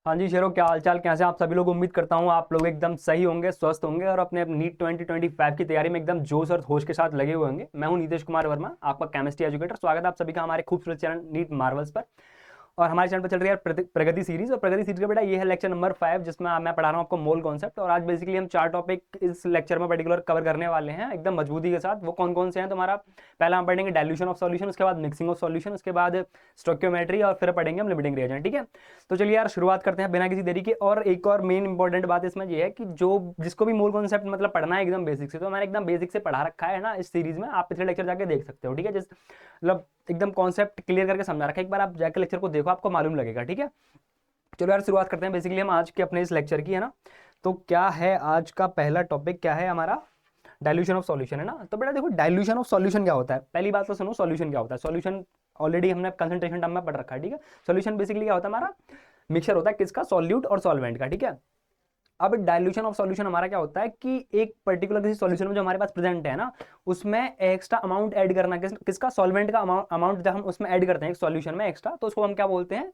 हाँ जी शेरों, क्या हालचाल, कैसे हैं आप सभी लोग। उम्मीद करता हूँ आप लोग एकदम सही होंगे, स्वस्थ होंगे और अपने नीट 2025 की तैयारी में एकदम जोश और होश के साथ लगे हुए होंगे। मैं हूँ नीतीश कुमार वर्मा, आपका केमिस्ट्री एजुकेटर। स्वागत है आप सभी का हमारे खूबसूरत चैनल नीट मार्वल्स पर। और हमारे चैनल पर चल रही है प्रगति सीरीज। और प्रगति सीरीज का बेटा ये है लेक्चर नंबर 5, जिसमें मैं पढ़ा रहा हूँ आपको मोल कॉन्सेप्ट। और आज बेसिकली हम 4 टॉपिक इस लेक्चर में पर्टिकुलर कवर करने वाले हैं एकदम मजबूती के साथ। वो कौन कौन से हैं तुम्हारा, पहला हम पढ़ेंगे डाइल्यूशन ऑफ सॉल्यूशन, उसके बाद मिक्सिंग ऑफ सॉल्यूशन, उसके बाद स्टोइकियोमेट्री और फिर पढ़ेंगे हम लिमिटिंग रिएजेंट। ठीक है, तो चलिए यार शुरुआत करते हैं बिना किसी देरी के। और एक और मेन इंपॉर्टेंट बात इसमें ये है कि जो जिसको भी मोल कॉन्सेप्ट मतलब पढ़ना है एकदम बेसिक से, तो मैंने एकदम बेसिक से पढ़ा रखा है ना इस सीरीज में। आप पिछले लेक्चर जाके देख सकते हो। ठीक है, जिस मतलब एकदम कॉन्सेप्ट क्लियर करके समझा रखा है। एक बार आप जाके लेक्चर को देखो, आपको मालूम लगेगा। ठीक है, चलो यार शुरुआत करते हैं बेसिकली हम आज के अपने इस लेक्चर की, है ना। तो क्या है आज का पहला टॉपिक, क्या है हमारा, डाइल्यूशन ऑफ सॉल्यूशन, है ना। तो बेटा देखो, डाइल्यूशन ऑफ सॉल्यूशन क्या होता है, पहली बात तो सुनो, सॉल्यूशन क्या होता है। सॉल्यूशन ऑलरेडी हमने कंसंट्रेशन टर्म में पढ़ रखा है। ठीक है, सॉल्यूशन बेसिकली क्या होता है, हमारा मिक्सचर होता है किसका, सॉल्यूट और सॉल्वेंट का। ठीक है, अब डाइल्यूशन ऑफ सॉल्यूशन हमारा क्या होता है कि एक पर्टिकुलर किसी सॉल्यूशन में जो हमारे पास प्रेजेंट है ना, उसमें एक्स्ट्रा अमाउंट ऐड करना, किसका, सॉल्वेंट का अमाउंट जब हम उसमें ऐड करते हैं एक सॉल्यूशन में एक्स्ट्रा, तो उसको हम क्या बोलते हैं,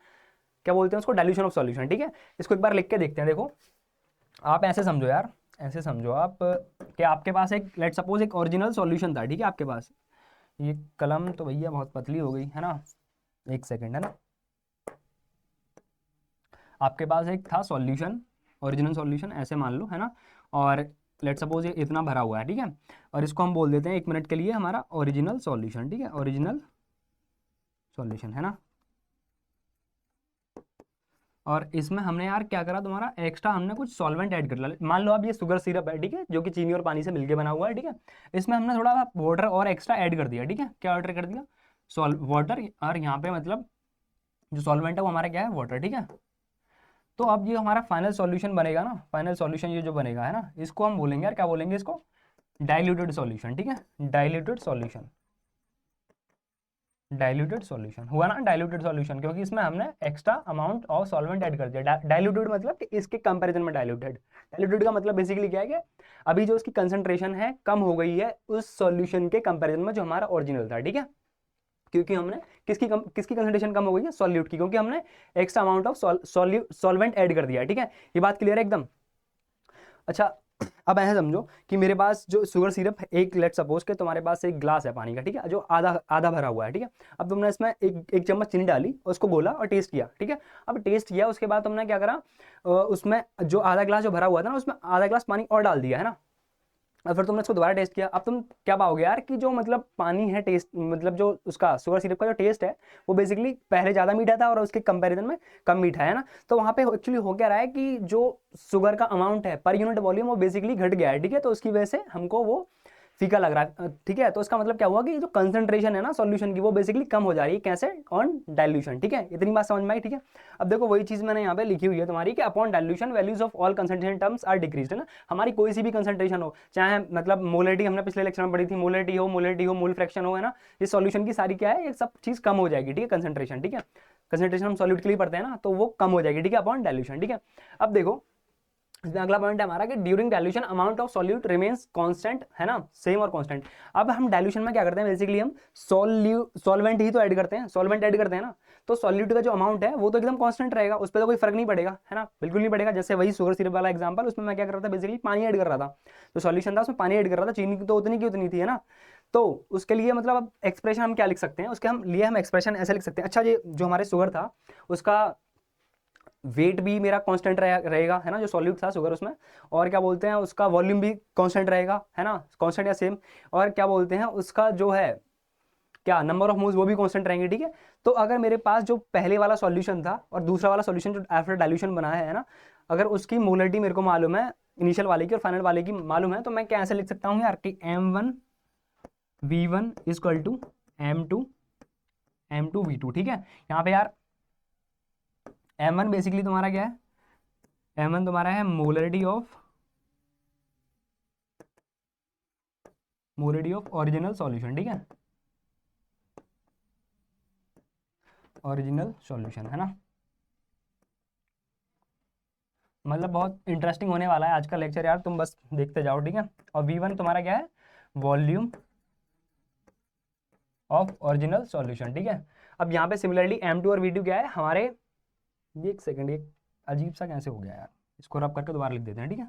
क्या बोलते हैं उसको, डाइल्यूशन ऑफ सॉल्यूशन। ठीक है, इसको एक बार लिख के देखते हैं। देखो, आप ऐसे समझो यार, ऐसे समझो आप कि आपके पास एक लेट सपोज एक ओरिजिनल सॉल्यूशन था। ठीक है, आपके पास ये कलम तो भैया बहुत पतली हो गई है ना, एक सेकेंड, है ना। आपके पास एक था सॉल्यूशन, ओरिजिनल सॉल्यूशन ऐसे मान लो, है ना। और लेट सपोज ये इतना भरा हुआ है। ठीक है, और इसको हम बोल देते हैं एक मिनट के लिए हमारा ओरिजिनल सॉल्यूशन। ठीक है, ओरिजिनल सॉल्यूशन, है ना। और इसमें हमने यार क्या करा, तुम्हारा एक्स्ट्रा हमने कुछ सॉल्वेंट ऐड कर लिया। मान लो अब ये शुगर सिरप है, ठीक है, जो कि चीनी और पानी से मिलके बना हुआ है। ठीक है, इसमें हमने थोड़ा वाटर और एक्स्ट्रा ऐड कर दिया। ठीक है, क्या ऑर्डर कर दिया, वाटर। और यहाँ पे मतलब जो सॉल्वेंट है वो हमारा क्या है, वाटर। ठीक है, तो अब ये हमारा फाइनल सॉल्यूशन बनेगा ना, फाइनल सॉल्यूशन ये जो बनेगा, है ना, इसको हम बोलेंगे यार, क्या बोलेंगे इसको, डाइल्यूटेड सॉल्यूशन। ठीक है, डाइल्यूटेड सॉल्यूशन, डाइल्यूटेड सॉल्यूशन हुआ ना, डाइल्यूटेड सॉल्यूशन, क्योंकि इसमें हमने extra amount of solvent add कर दिया। डाइल्यूटेड मतलब कि इसके कंपैरिजन में डाइल्यूटेड। डाइल्यूटेड का मतलब बेसिकली क्या है कि अभी जो इसकी कंसंट्रेशन है कम हो गई है उस सॉल्यूशन के कंपैरिजन में जो हमारा ओरिजिनल था। ठीक है, क्योंकि हमने किसकी कंसंट्रेशन कम हो गई है, सॉल्यूट की, क्योंकि हमने extra amount of solvent add कर दिया है। ठीक है, ये बात क्लियर है एकदम। अच्छा, अब ऐसे समझो कि मेरे पास जो शुगर सिरप है, एक लेट सपोज के तुम्हारे पास एक ग्लास है पानी का, ठीक है, जो आधा आधा भरा हुआ है। ठीक है, अब तुमने इसमें एक चम्मच चीनी डाली, उसको गोला और टेस्ट किया। ठीक है, अब टेस्ट किया उसके बाद तुमने क्या करा, उसमें जो आधा ग्लास जो भरा हुआ था ना, उसमें आधा ग्लास पानी और डाल दिया, है ना। और फिर तुमने इसको दोबारा टेस्ट किया। अब तुम क्या पाओगे यार कि जो मतलब पानी है, टेस्ट मतलब जो उसका शुगर सिरप का जो टेस्ट है, वो बेसिकली पहले ज़्यादा मीठा था और उसके कंपैरिजन में कम मीठा है ना। तो वहाँ पे एक्चुअली हो क्या रहा है कि जो शुगर का अमाउंट है पर यूनिट वॉल्यूम वो बेसिकली घट गया है। ठीक है, तो उसकी वजह से हमको वो फीका लग रहा है। ठीक है, तो इसका मतलब क्या हुआ कि जो कंसंट्रेशन है ना सॉल्यूशन की, वो बेसिकली कम हो जा रही है, कैसे, ऑन डाइल्यूशन। ठीक है, इतनी बात समझ में आई। ठीक है, अब देखो वही चीज मैंने यहाँ पे लिखी हुई है तुम्हारी कि upon dilution values of all concentration terms are decreased, है ना। हमारी कोई सी भी कंसंट्रेशन हो, चाहे मतलब मोलरिटी हमने पिछले लेक्चर में पढ़ी थी, मोलरिटी हो, मोल फ्रैक्शन हो, है ना, ये सॉल्यूशन की सारी क्या है, ये सब चीज कम हो जाएगी। ठीक है, कंसंट्रेशन, ठीक है, कंसंट्रेशन हम सॉल्यूट के लिए पढ़ते हैं ना, तो वो कम हो जाएगी। ठीक है, अपॉन डाइल्यूशन। ठीक है, अब देखो इसमें अगला पॉइंट है हमारा कि during dilution amount of solute remains constant, है ना, सेम और कांस्टेंट। अब हम डाइल्यूशन में क्या करते हैं, बेसिकली हम सॉल्वेंट ही तो ऐड करते हैं, सॉल्वेंट ऐड करते हैं ना, तो सॉल्यूट का जो अमाउंट है वो तो एकदम कांस्टेंट रहेगा, उस पर तो कोई फर्क नहीं पड़ेगा, है ना, बिल्कुल नहीं पड़ेगा। जैसे वही शुगर सिरप वाला एग्जांपल, उसमें मैं क्या कर रहा था, बेसिकली पानी ऐड कर रहा था, तो सॉल्यूशन था उसमें पानी ऐड कर रहा था, चीनी तो उतनी की उतनी थी, है ना। तो उसके लिए मतलब अब एक्सप्रेशन हम क्या लिख सकते हैं, उसके हम लिए हम एक्सप्रेशन ऐसे लिख सकते हैं। अच्छा, ये जो हमारे शुगर था उसका वेट भी मेरा कांस्टेंट रहेगा, है ना, जो सॉल्यूट था शुगर उसमें। और क्या बोलते हैं, उसका वॉल्यूम भी कांस्टेंट रहेगा, है ना, कांस्टेंट या सेम। और क्या बोलते हैं उसका जो है, क्या नंबर ऑफ मूव्स, वो भी कांस्टेंट रहेंगे। ठीक है, तो अगर मेरे पास जो पहले वाला सॉल्यूशन था और दूसरा वाला सॉल्यूशन जो आफ्टर डाइल्यूशन बना है ना, अगर उसकी मोलरिटी मेरे को मालूम है, इनिशियल वाले की और फाइनल वाले की मालूम है, तो मैं कैसे लिख सकता हूँ यार कि M1 V1 equal to M2 V2। ठीक है, यहाँ पे यार M1 बेसिकली तुम्हारा क्या है, M1 तुम्हारा है मोलरिटी ऑफ ओरिजिनल सॉल्यूशन। ठीक है, ओरिजिनल सॉल्यूशन, है ना। मतलब बहुत इंटरेस्टिंग होने वाला है आज का लेक्चर यार, तुम बस देखते जाओ। ठीक है, और V1 तुम्हारा क्या है, वॉल्यूम ऑफ ओरिजिनल सॉल्यूशन। ठीक है, अब यहाँ पे सिमिलरली M2 और V2 क्या है हमारे, ये एक सेकंड, ये अजीब सा कैसे हो गया यार, इसको रब करके दोबारा लिख देते हैं, ठीक है।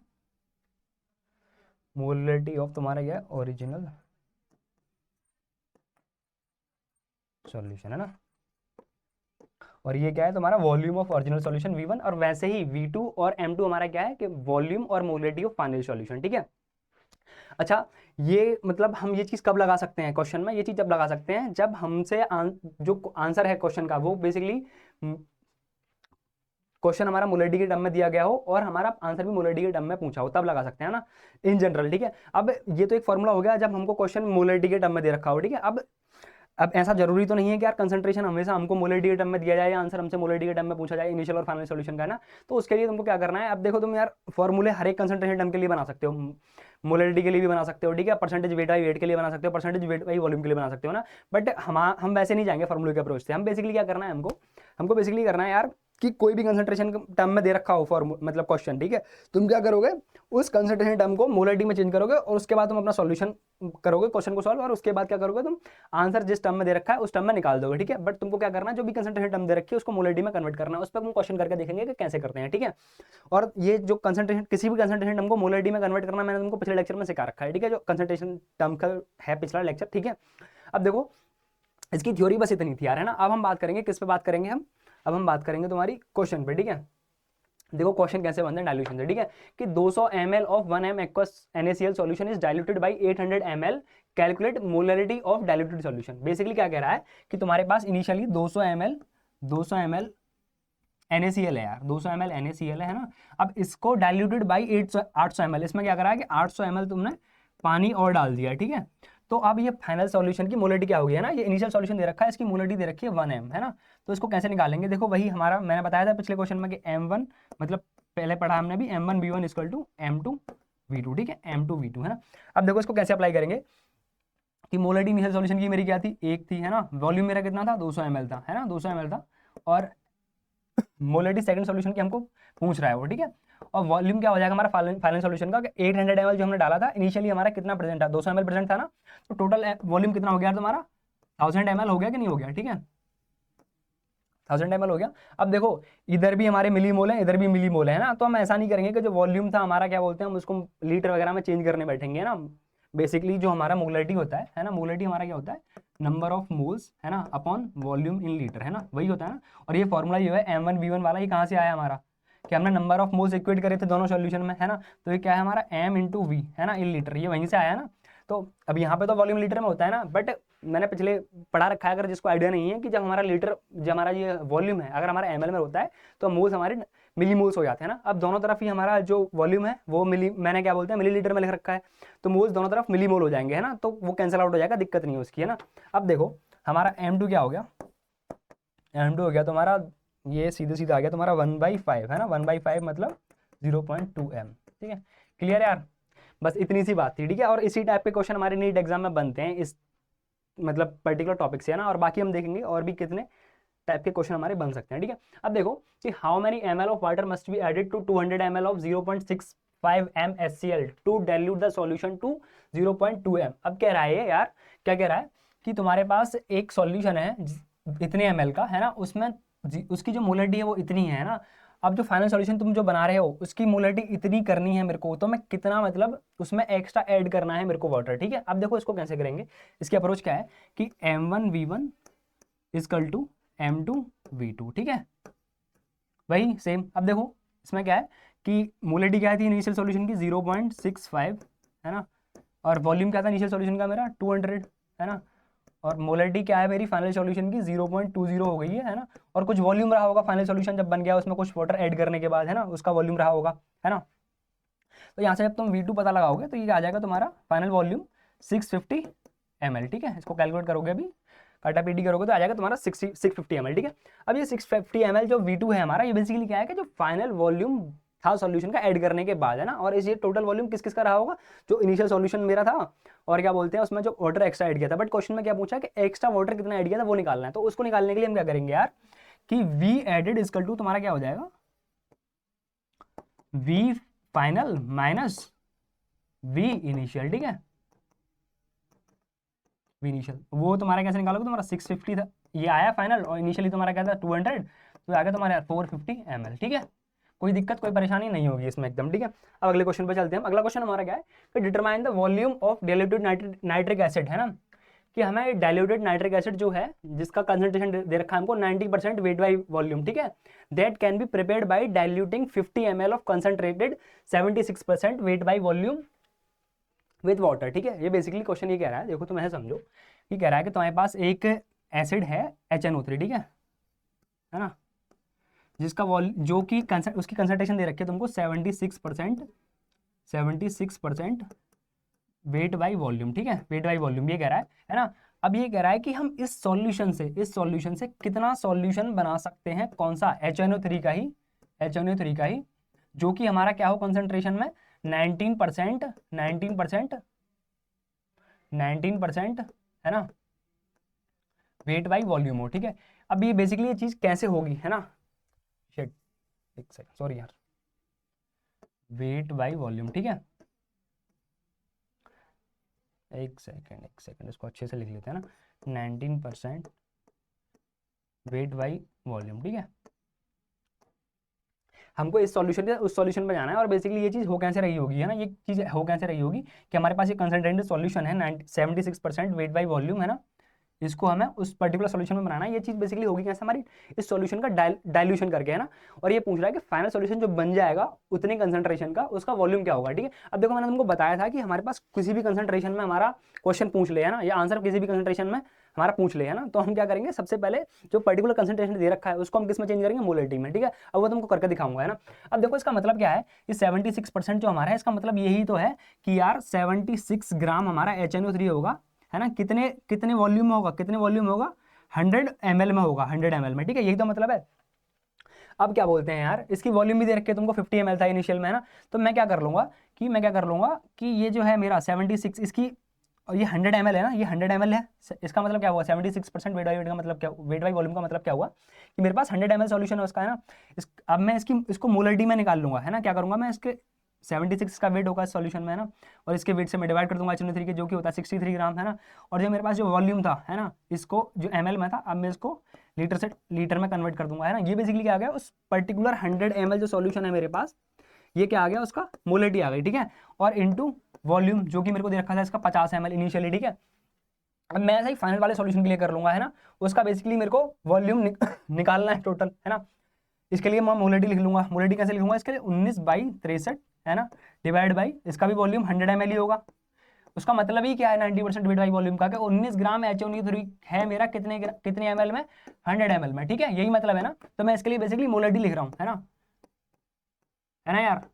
मोलरिटी ऑफ तुम्हारा क्या है, ओरिजिनल सॉल्यूशन है ना, और ये क्या है तुम्हारा volume of original solution V1, और वैसे ही V2 और M2 हमारा क्या है कि वॉल्यूम और मोलरिटी ऑफ फाइनल सॉल्यूशन, ठीक है। अच्छा, ये मतलब हम ये चीज कब लगा सकते हैं क्वेश्चन में, ये चीज जब लगा सकते हैं जब हमसे जो आंसर है क्वेश्चन का वो बेसिकली क्वेश्चन हमारा मोलरिटी के टर्म में दिया गया हो और हमारा आंसर भी मोलरिटी के टर्म में पूछा हो, तब लगा सकते हैं ना इन जनरल, ठीक है। अब ये तो एक फॉर्मूला हो गया जब हमको क्वेश्चन मोलरिटी के टर्म में दे रखा हो, ठीक है। अब ऐसा जरूरी तो नहीं है कि यार कंसंट्रेशन हमेशा हमको मोलरिटी के टर्म में दिया जाए या आंसर हमसे मोलरिटी के टर्म में पूछा जाए इनिशियल और फाइनल सॉल्यूशन का, ना। तो उसके लिए तुमको क्या करना है, अब देखो तुम यार फॉर्मूले हर एक कंसंट्रेशन टर्म के लिए बना सकते हो, मोलरिटी के लिए भी बना सकते हो, ठीक है, परसेंटेज वेट बाई वेट के लिए बना सकते हो, परसेंटेज वेट बाई वॉल्यूम के लिए बना सकते हो ना। बट हम वैसे नहीं जाएंगे फॉर्मूले के अप्रोच से, हम बेसिकली क्या करना है, हमको बेसिकली करना है यार कि कोई भी कंसंट्रेशन टर्म में दे रखा हो मतलब क्वेश्चन, ठीक है, तुम क्या करोगे, उस कंसंट्रेशन टर्म को मोलरिटी में चेंज करोगे और उसके बाद तुम अपना सॉल्यूशन करोगे क्वेश्चन को सॉल्व, और उसके बाद क्या करोगे तुम आंसर जिस टर्म में दे रखा है उस टर्म में निकाल दोगे, ठीक है। बट तुमको क्या करना है, जो भी कंसंट्रेशन टर्म दे रखी है उसको मोलरिटी में कन्वर्ट करना है, उस पर तुम क्वेश्चन करके देखेंगे कि कैसे करते हैं, ठीक है। और ये जो कंसंट्रेशन किसी भी कंसंट्रेशन टर्म को मोलरिटी में कन्वर्ट करना मैंने तुमको पिछले लेक्चर में सिखा रखा है, ठीक है, जो कंसंट्रेशन टर्म का है पिछला लेक्चर, ठीक है। अब देखो इसकी थ्योरी बस इतनी थी यार, है ना। अब हम बात करेंगे किस पे बात करेंगे अब हम बात करेंगे तुम्हारी क्वेश्चन पे, ठीक है। देखो क्वेश्चन कैसे बनते हैं डाइल्यूशन से, ठीक है, कि 200 ml of 1 m aqueous NaCl solution is diluted by 800 ml, calculate molarity of diluted solution. Basically क्या कह रहा है कि तुम्हारे पास इनिशियली 200 ml NaCl है यार, 200 ml NaCl है ना। अब इसको डाइल्यूटेड बाई 800 ml, इसमें क्या करा है कि 800 ml तुमने पानी और डाल दिया, ठीक है। तो अब ये फाइनल सॉल्यूशन की मोलरिटी क्या होगी, है ना, ये इनिशियल सॉल्यूशन दे रखा है, इसकी मोलरिटी दे रखी है 1 m, है ना। तो इसको कैसे निकालेंगे, देखो वही हमारा मैंने बताया था पिछले क्वेश्चन में कि M1 मतलब पहले पढ़ा हमने भी M1 V1 equal to M2 V2, ठीक है, M2 V2, है ना। अब देखो इसको कैसे अप्लाई करेंगे कि मोलरिटी इनिशियल सॉल्यूशन की मेरी क्या थी, 1 थी, है ना, वॉल्यूम मेरा कितना था 200 ml था, है ना, 200 ml था, और मोलरिटी सेकंड सॉल्यूशन की हमको पूछ रहा है वो, ठीक है। और वॉल्यूम क्या हो जाएगा हमारा फाइनल सॉल्यूशन का, 800 ml जो हमने डाला था इनिशियली हमारा कितना प्रेजेंट था, 200 ml प्रेजेंट था ना, तो टोटल वॉल्यूम कितना हो गया तुम्हारा 1000 ml हो गया कि नहीं हो गया, ठीक है, 1000 ml हो गया। अब देखो इधर भी हमारे मिली मोल है, इधर भी मिली मोल है ना, तो हम ऐसा नहीं करेंगे कि जो वॉल्यूम था हमारा क्या बोलते हैं हम उसको लीटर वगैरह में चेंज करने बैठेंगे, है ना। बेसिकली जो हमारा मोलरिटी होता है ना, मोलरिटी हमारा क्या होता है, नंबर ऑफ मोल्स, है ना, अपॉन वॉल्यूम इन लीटर, है ना, वही होता है ना। और ये फॉर्मूला जो है M1V1 वाला, ये कहाँ से आया हमारा, कि हमने नंबर ऑफ मोल्स इक्वेट करे थे दोनों सॉल्यूशन में, है ना। तो ये क्या है हमारा M इंटू वी, है ना, इन लीटर, ये वहीं से आया ना। तो अब यहाँ पे तो वॉल्यूम लीटर में होता है ना, बट मैंने पिछले पढ़ा रखा है, अगर जिसको आइडिया नहीं है, कि जब हमारा लीटर, जब हमारा ये वॉल्यूम है अगर हमारा ml में होता है तो मोल्स हमारे मिली मोल्स हो जाते हैं ना। अब दोनों तरफ ही हमारा जो वॉल्यूम है वो मैंने क्या बोलते हैं मिली लीटर में लिख रखा है, तो मोल्स दोनों तरफ मिली मोल हो जाएंगे, है ना, तो वो कैंसिल आउट हो जाएगा, दिक्कत नहीं है उसकी, है ना। अब देखो हमारा M2 क्या हो गया, M2 हो गया तुम्हारा, ये सीधे सीधा आ गया तुम्हारा 1/5, है ना, 1/5 मतलब 0.2 m, ठीक है, क्लियर यार। बस इतनी सी बात थी, ठीक है। और इसी टाइप के क्वेश्चन हमारे नीट एग्जाम में बनते हैं इस मतलब पर्टिकुलर टॉपिक से, है ना, और बाकी हम देखेंगे और भी कितने टाइप के क्वेश्चन हमारे बन सकते हैं, ठीक है। अब देखो कि how many ml of water must be added to 200 ml of 0.65 m HCl to dilute the solution to 0.2 m। अब कह रहा है यार, क्या कह रहा है कि तुम्हारे पास एक सॉल्यूशन है इतने ml का, है ना, उसमें उसकी जो मोलरिटी है वो इतनी है ना। अब जो फाइनल सॉल्यूशन तुम जो बना रहे हो उसकी मोलरिटी इतनी करनी है मेरे को, तो मैं कितना मतलब उसमें एक्स्ट्रा ऐड करना है मेरे को वाटर, ठीक है। अब देखो इसको कैसे करेंगे, इसकी अप्रोच क्या है कि M1V1 इक्वल टू M2V2, ठीक है, वही सेम। अब देखो इसमें क्या है कि मोलरिटी क्या थी इनिशियल सॉल्यूशन की 0.65, है ना, और वॉल्यूम क्या था इनिशियल सॉल्यूशन का मेरा 200, है ना, और मोलरिटी क्या है मेरी फाइनल सॉल्यूशन की 0.20 हो गई है ना। और कुछ वॉल्यूम रहा होगा फाइनल सॉल्यूशन जब बन गया, उसमें कुछ वाटर ऐड करने के बाद, है ना, उसका वॉल्यूम रहा होगा, है ना। तो यहाँ से जब तुम V2 पता लगाओगे तो ये आ जाएगा तुम्हारा फाइनल वॉल्यूम 650 ml, ठीक है। इसको कैलकुलेट करोगे अभी, काटा पीटी करोगे तो आ जाएगा तुम्हारा 650 ml, ठीक है। अब ये 650 ml जो V2 है हमारा, ये बेसिकली क्या है कि जो फाइनल वॉल्यूम था सॉल्यूशन का ऐड करने के बाद, है ना। और इस ये टोटल वॉल्यूम किस किस का रहा होगा, जो इनिशियल सॉल्यूशन मेरा था और क्या बोलते हैं उसमें जो वाटर एक्स्ट्रा ऐड किया था। बट क्वेश्चन में क्या पूछा कि एक्स्ट्रा वाटर कितना ऐड किया था वो निकालना है, तो उसको निकालने के लिए हम क्या करेंगे यार कि V एडेड इक्वल टू तुम्हारा क्या हो जाएगा, V final minus V initial, ठीक है, V इनिशियल। वो तुम्हारा कैसे निकालोगे, तुम्हारा 650 था, ये आया फाइनल, और इनिशियली तुम्हारा क्या था 200, तो आ गया तुम्हारा 450 ml, ठीक है। कोई दिक्कत कोई परेशानी नहीं होगी इसमें एकदम, ठीक है। अब अगले क्वेश्चन पे चलते हैं। अगला क्वेश्चन हमारा क्या है कि determine the volume of diluted nitric acid, है ना, कि हमें डाइल्यूटेड नाइट्रिक एसिड जो है जिसका कंसंट्रेशन दे रखा है हमको 90% वेट बाई वॉल्यूम, ठीक है, that can be prepared by diluting 50 ml of concentrated 76% weight by volume with water, ठीक है। ये बेसिकली क्वेश्चन ये कह रहा है, देखो तुम ऐसे समझो, ये कह रहा है कि तुम्हारे पास एक एसिड है HNO3, ठीक है ना, जिसका जो कि उसकी कंसंट्रेशन दे रखी है तुमको 76% वेट बाई वॉल्यूम, ठीक है, वेट बाई वॉल्यूम ये कह रहा है ना। अब ये कह रहा है कि हम इस सॉल्यूशन से कितना सॉल्यूशन बना सकते हैं, कौन सा, HNO3 का ही, HNO3 का ही, जो कि हमारा क्या हो कंसंट्रेशन में 19% है ना, वेट बाई वॉल्यूम हो, ठीक है। अब ये बेसिकली ये चीज कैसे होगी, है ना, शिट एक सेकंड सॉरी यार, वेट बाई वॉल्यूम, ठीक है, एक सेकंड इसको अच्छे से लिख लेते हैं ना, 19% वेट बाई वॉल्यूम, ठीक है। हमको इस सॉल्यूशन से उस सॉल्यूशन पे जाना है, और बेसिकली ये चीज़ हो कैसे रही होगी, है ना, ये चीज़ हो कैसे रही होगी कि हमारे पास ये कंसंट्रेटेड सॉल्यूशन है 76% वेट बाई वॉल्यूम, है ना, इसको हमें उस पर्टिकुलर सॉल्यूशन में बनाना है। ये चीज़ बेसिकली होगी कैसे हमारी, इस सॉल्यूशन का डाइल्यूशन करके, है ना, और ये पूछ रहा है कि फाइनल सॉल्यूशन जो बन जाएगा उतने कंसंट्रेशन का उसका वॉल्यूम क्या होगा, ठीक है। अब देखो मैंने तुमको बताया था कि हमारे पास किसी भी कंसंट्रेशन में हमारा क्वेश्चन पूछ ले, है ना, या आंसर किसी भी कंसंट्रेशन में हमारा पूछ ले, है ना, तो हम क्या करेंगे, सबसे पहले जो पर्टिकुलर कंसंट्रेशन दे रखा है उसको हम किस में चेंज करेंगे, मोलरिटी में, ठीक है। अब वो तुमको करके दिखाऊंगा, है ना। अब देखो इसका मतलब क्या है, ये 76% जो हमारा है, इसका मतलब यही तो है कि यार 76 ग्राम हमारा HNO3 होगा, है ना, कितने कितने वॉल्यूम में होगा, कितने वॉल्यूम होगा, 100 ml में होगा, 100 ml में, ठीक है, यही तो मतलब है। अब क्या बोलते हैं यार, इसकी वॉल्यूम भी दे रखे तुमको 50 ml था इनिशियल में, है ना, तो मैं क्या कर लूंगा कि ये जो है मेरा 76 इसकी, और ये 100 ml है ना, ये 100 ml है, इसका मतलब क्या हुआ, 76% वेट का मतलब क्या, वेट बाई वॉल्यूम का मतलब क्या हुआ कि मेरे पास 100 ml सॉल्यूशन है उसका, है ना। अब मैं इसको मोलरिटी में निकाल लूंगा, है ना, क्या करूंगा मैं, इसके 76 का वेट होगा इस सॉल्यूशन में, है ना, और इसके वेट से मैं डिवाइड कर दूंगा HNO3 के, जो कि होता है 63 ग्राम, है ना, और जो मेरे पास जो वॉल्यूम था, है ना, इसको जो ml में था, अब मैं इसको लीटर में कन्वर्ट कर दूंगा, है ना। ये बेसिकली क्या आ गया, उस पर्टिकुलर 100 ml जो सॉल्यूशन है मेरे पास, ये क्या आ गया, उसका मोलरिटी आ गई, ठीक है, और इनटू वॉल्यूम जो कि मेरे को दे रखा था इसका 50 ml इनिशियली, ठीक है। अब मैं ऐसा ही फाइनल वाले सॉल्यूशन के लिए कर लूंगा, है ना, उसका बेसिकली मेरे को वॉल्यूम निकालना है टोटल, है ना। इसके लिए मैं मोलरिटी लिख लूंगा, मोलरिटी कैसे लिखूंगा, इसके लिए 19/63, है ना, डिवाइड बाई इसका भी वॉल्यूम 100 ml ही होगा। उसका मतलब ही क्या है 90% वेट बाई वॉल्यूम का, कि 19 ग्राम HNO3 है मेरा कितने ml में, 100 ml में, ठीक है, यही मतलब है ना। तो मैं इसके लिए बेसिकली मोलरिटी लिख रहा हूँ, है ना यार,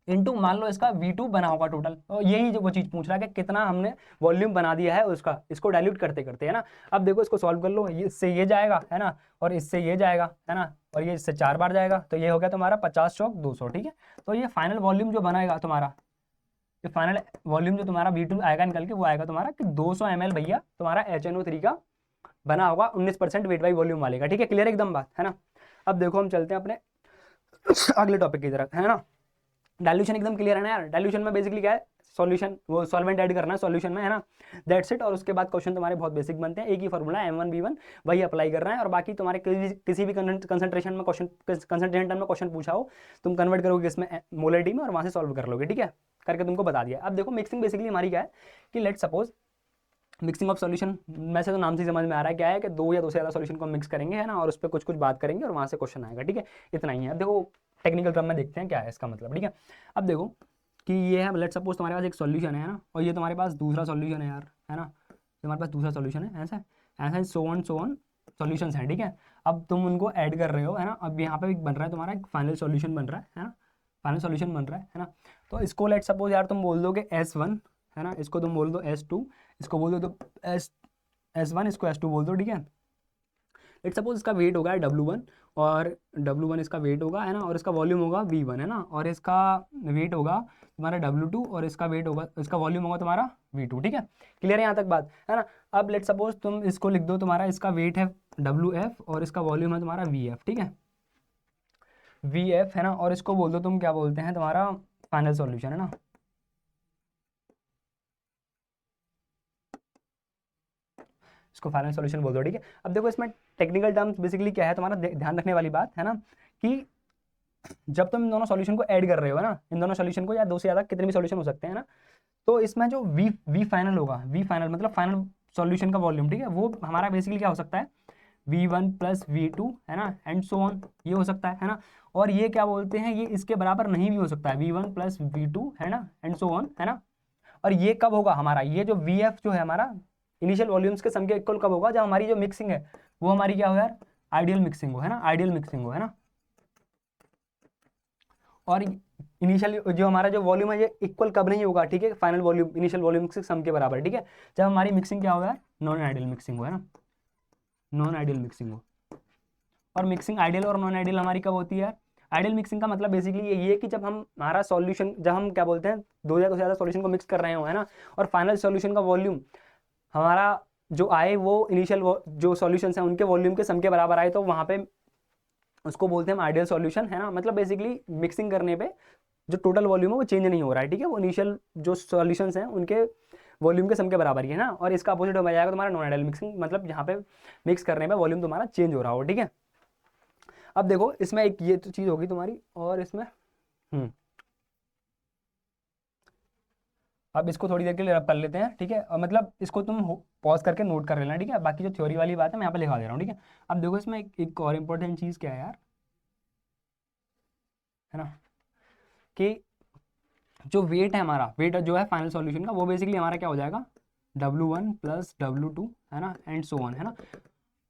इनटू मान लो इसका V2 बना होगा टोटल, तो यही जो वो चीज पूछ रहा है कि कितना हमने वॉल्यूम बना दिया है उसका, इसको डाइल्यूट करते करते, है ना। अब देखो इसको सॉल्व कर लो, इससे ये जाएगा, है ना, और इससे ये जाएगा, है ना, और ये इससे 4 बार जाएगा, तो ये हो गया तुम्हारा 50 चौक 200, ठीक है। तो ये फाइनल वॉल्यूम जो बनाएगा तुम्हारा, ये फाइनल वॉल्यूम जो तुम्हारा V2 आएगा निकल के, वो आएगा तुम्हारा कि 200 ml भैया तुम्हारा HNO3 का बना होगा 19% वेट बाई वॉल्यूम वाले का, ठीक है, क्लियर एकदम बात, है ना। अब देखो हम चलते हैं अपने अगले टॉपिक की तरफ, है ना। डाइल्यूशन एकदम क्लियर है ना यार, डाइल्यूशन में बेसिकली क्या है, सॉल्यूशन वो सॉल्वेंट ऐड करना है सॉल्यूशन में, है ना, दैट्स इट। और उसके बाद क्वेश्चन तुम्हारे बहुत बेसिक बनते हैं, एक ही फॉर्मूला M1V1 वही अप्लाई कर रहा है, और बाकी तुम्हारे किसी भी कंसंट्रेशन में क्वेश्चन, कंसंट्रेशन टर्म में क्वेश्चन पूछा हो, तुम कन्वर्ट करोगे इसमें मोलरिटी में, और वहां से सॉल्व कर लोगे, ठीक है, करके तुमको बता दिया। अब देखो मिक्सिंग बेसिकली हमारी क्या है कि let suppose mixing of solution, वैसे तो नाम से समझ में आ रहा है क्या है कि 2 या 2 से ज़्यादा सॉल्यूशन को मिक्स करेंगे, है ना, और उस पर कुछ कुछ बात करेंगे और वहां से क्वेश्चन आएगा, ठीक है, इतना ही है। अब देखो टेक्निकल टर्म में देखते हैं क्या है इसका मतलब, ठीक है। अब देखो कि ये है, लेट सपोज तुम्हारे पास एक सॉल्यूशन है ना, और ये तुम्हारे पास दूसरा सॉल्यूशन है यार, है ना, तुम्हारे पास दूसरा सॉल्यूशन है, ऐसा ऐसा सो ऑन सॉल्यूशंस हैं, ठीक है। अब तुम उनको ऐड कर रहे हो, है ना, अब यहाँ पे बन रहा है तुम्हारा एक फाइनल सॉल्यूशन बन रहा है ना, फाइनल सॉल्यूशन बन रहा है ना। तो इसको लेट सपोज यार तुम बोल दो कि S1, है ना, इसको तुम बोल दो S2, इसको बोल दो तो S1, इसको S2 बोल दो, ठीक है। लेट सपोज इसका वेट होगा W1, और W1 इसका वेट होगा, है ना, और इसका वॉल्यूम होगा V1, है ना, और इसका वेट होगा तुम्हारा W2, और इसका वेट होगा, इसका वॉल्यूम होगा तुम्हारा V2, ठीक है, क्लियर है यहाँ तक बात, है ना। अब लेट सपोज तुम इसको लिख दो, तुम्हारा इसका वेट है WF, और इसका वॉल्यूम है तुम्हारा VF, ठीक है, VF, है ना, और इसको बोल दो तुम क्या बोलते हैं तुम्हारा फाइनल सॉल्यूशन, है ना। इसको फाइनल सॉल्यूशन बोल दो, ठीक है। अब देखो इसमें टेक्निकल टर्म्स बेसिकली क्या है तुम्हारा ध्यान रखने वाली बात, है ना, कि जब तुम इन दोनों सॉल्यूशन को ऐड कर रहे हो ना, इन दोनों सॉल्यूशन को, या दो से ज़्यादा कितने भी सॉल्यूशन हो सकते हैं ना, तो इसमें जो वी फाइनल होगा, वी फाइनल मतलब फाइनल सॉल्यूशन का वॉल्यूम, ठीक है, वो हमारा बेसिकली क्या हो सकता है, V1 प्लस V2 है ना, एंड सो ऑन, ये हो सकता है ना। और ये क्या बोलते हैं, ये इसके बराबर नहीं भी हो सकता है, V1 प्लस V2 है ना, एंड सो ऑन है ना। और ये कब होगा हमारा, ये जो VF जो है हमारा इनिशियल वॉल्यूम्स के सम के इक्वल कब होगा, जब हमारी जो मिक्सिंग है वो हमारी क्या हो यार, आइडियल मिक्सिंग हो, है ना, आइडियल मिक्सिंग हो, है ना। और इनिशियल जो हमारा जो वॉल्यूम है ये इक्वल कब नहीं होगा, ठीक है, फाइनल वॉल्यूम इनिशियल वॉल्यूम के सम के बराबर, ठीक है, जब हमारी मिक्सिंग क्या होगा, नॉन आइडियल मिक्सिंग हो, है ना, नॉन आइडियल मिक्सिंग हो। और मिक्सिंग आइडियल और नॉन आइडियल हमारी कब होती है, आइडियल मिक्सिंग का मतलब बेसिकली ये है कि जब हम हमारा सॉल्यूशन, जब हम क्या बोलते हैं, दो या दो से ज़्यादा सॉल्यूशन को मिक्स कर रहे हो, है ना, और फाइनल सॉल्यूशन का वॉल्यूम हमारा जो आए वो इनिशियल जो सॉल्यूशंस हैं उनके वॉल्यूम के सम के बराबर आए, तो वहाँ पे उसको बोलते हैं हम आइडियल सॉल्यूशन, है ना। मतलब बेसिकली मिक्सिंग करने पे जो टोटल वॉल्यूम है वो चेंज नहीं हो रहा है, ठीक है, वो इनिशियल जो सॉल्यूशंस हैं उनके वॉल्यूम के सम के बराबर ही है ना। और इसका अपोजिट हो जाएगा तुम्हारा नॉन आइडियल मिक्सिंग, मतलब जहाँ पे मिक्स करने पे वॉल्यूम तुम्हारा चेंज हो रहा हो, ठीक है। अब देखो इसमें एक ये तो चीज़ होगी तुम्हारी, और इसमें अब इसको थोड़ी देर के लिए रब कर लेते हैं, ठीक है, और मतलब इसको तुम पॉज करके नोट कर लेना, ठीक है, बाकी जो थ्योरी वाली बात है मैं यहाँ पे लिखा दे रहा हूँ, ठीक है। अब देखो इसमें एक और इम्पोर्टेंट चीज़ क्या है यार, है ना, कि जो वेट है हमारा, वेट जो है फाइनल सॉल्यूशन का, वो बेसिकली हमारा क्या हो जाएगा, W1 प्लस W2 है ना, एंड सो ऑन, है ना।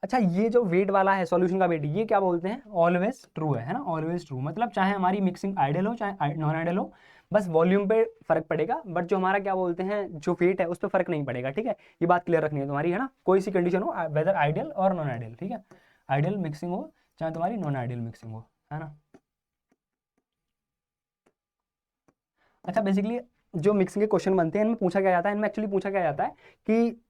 अच्छा, ये जो वेट वाला है सॉल्यूशन का वेट, ये क्या बोलते हैं, ऑलवेज ट्रू है ना, ऑलवेज ट्रू, मतलब चाहे हमारी मिक्सिंग आइडियल हो चाहे नॉन आइडियल हो, बस वॉल्यूम पे फर्क पड़ेगा, बट जो हमारा क्या बोलते हैं जो वेट है उस पर फर्क नहीं पड़ेगा, ठीक है। ये बात क्लियर रखनी है तुम्हारी, है ना, कोई सी कंडीशन हो, वेदर आइडियल और नॉन आइडियल, ठीक है, आइडियल मिक्सिंग हो चाहे तुम्हारी नॉन आइडियल मिक्सिंग हो, है ना। अच्छा, बेसिकली जो मिक्सिंग के क्वेश्चन बनते हैं इनमें पूछा क्या जाता है, इनमें एक्चुअली पूछा क्या जाता है कि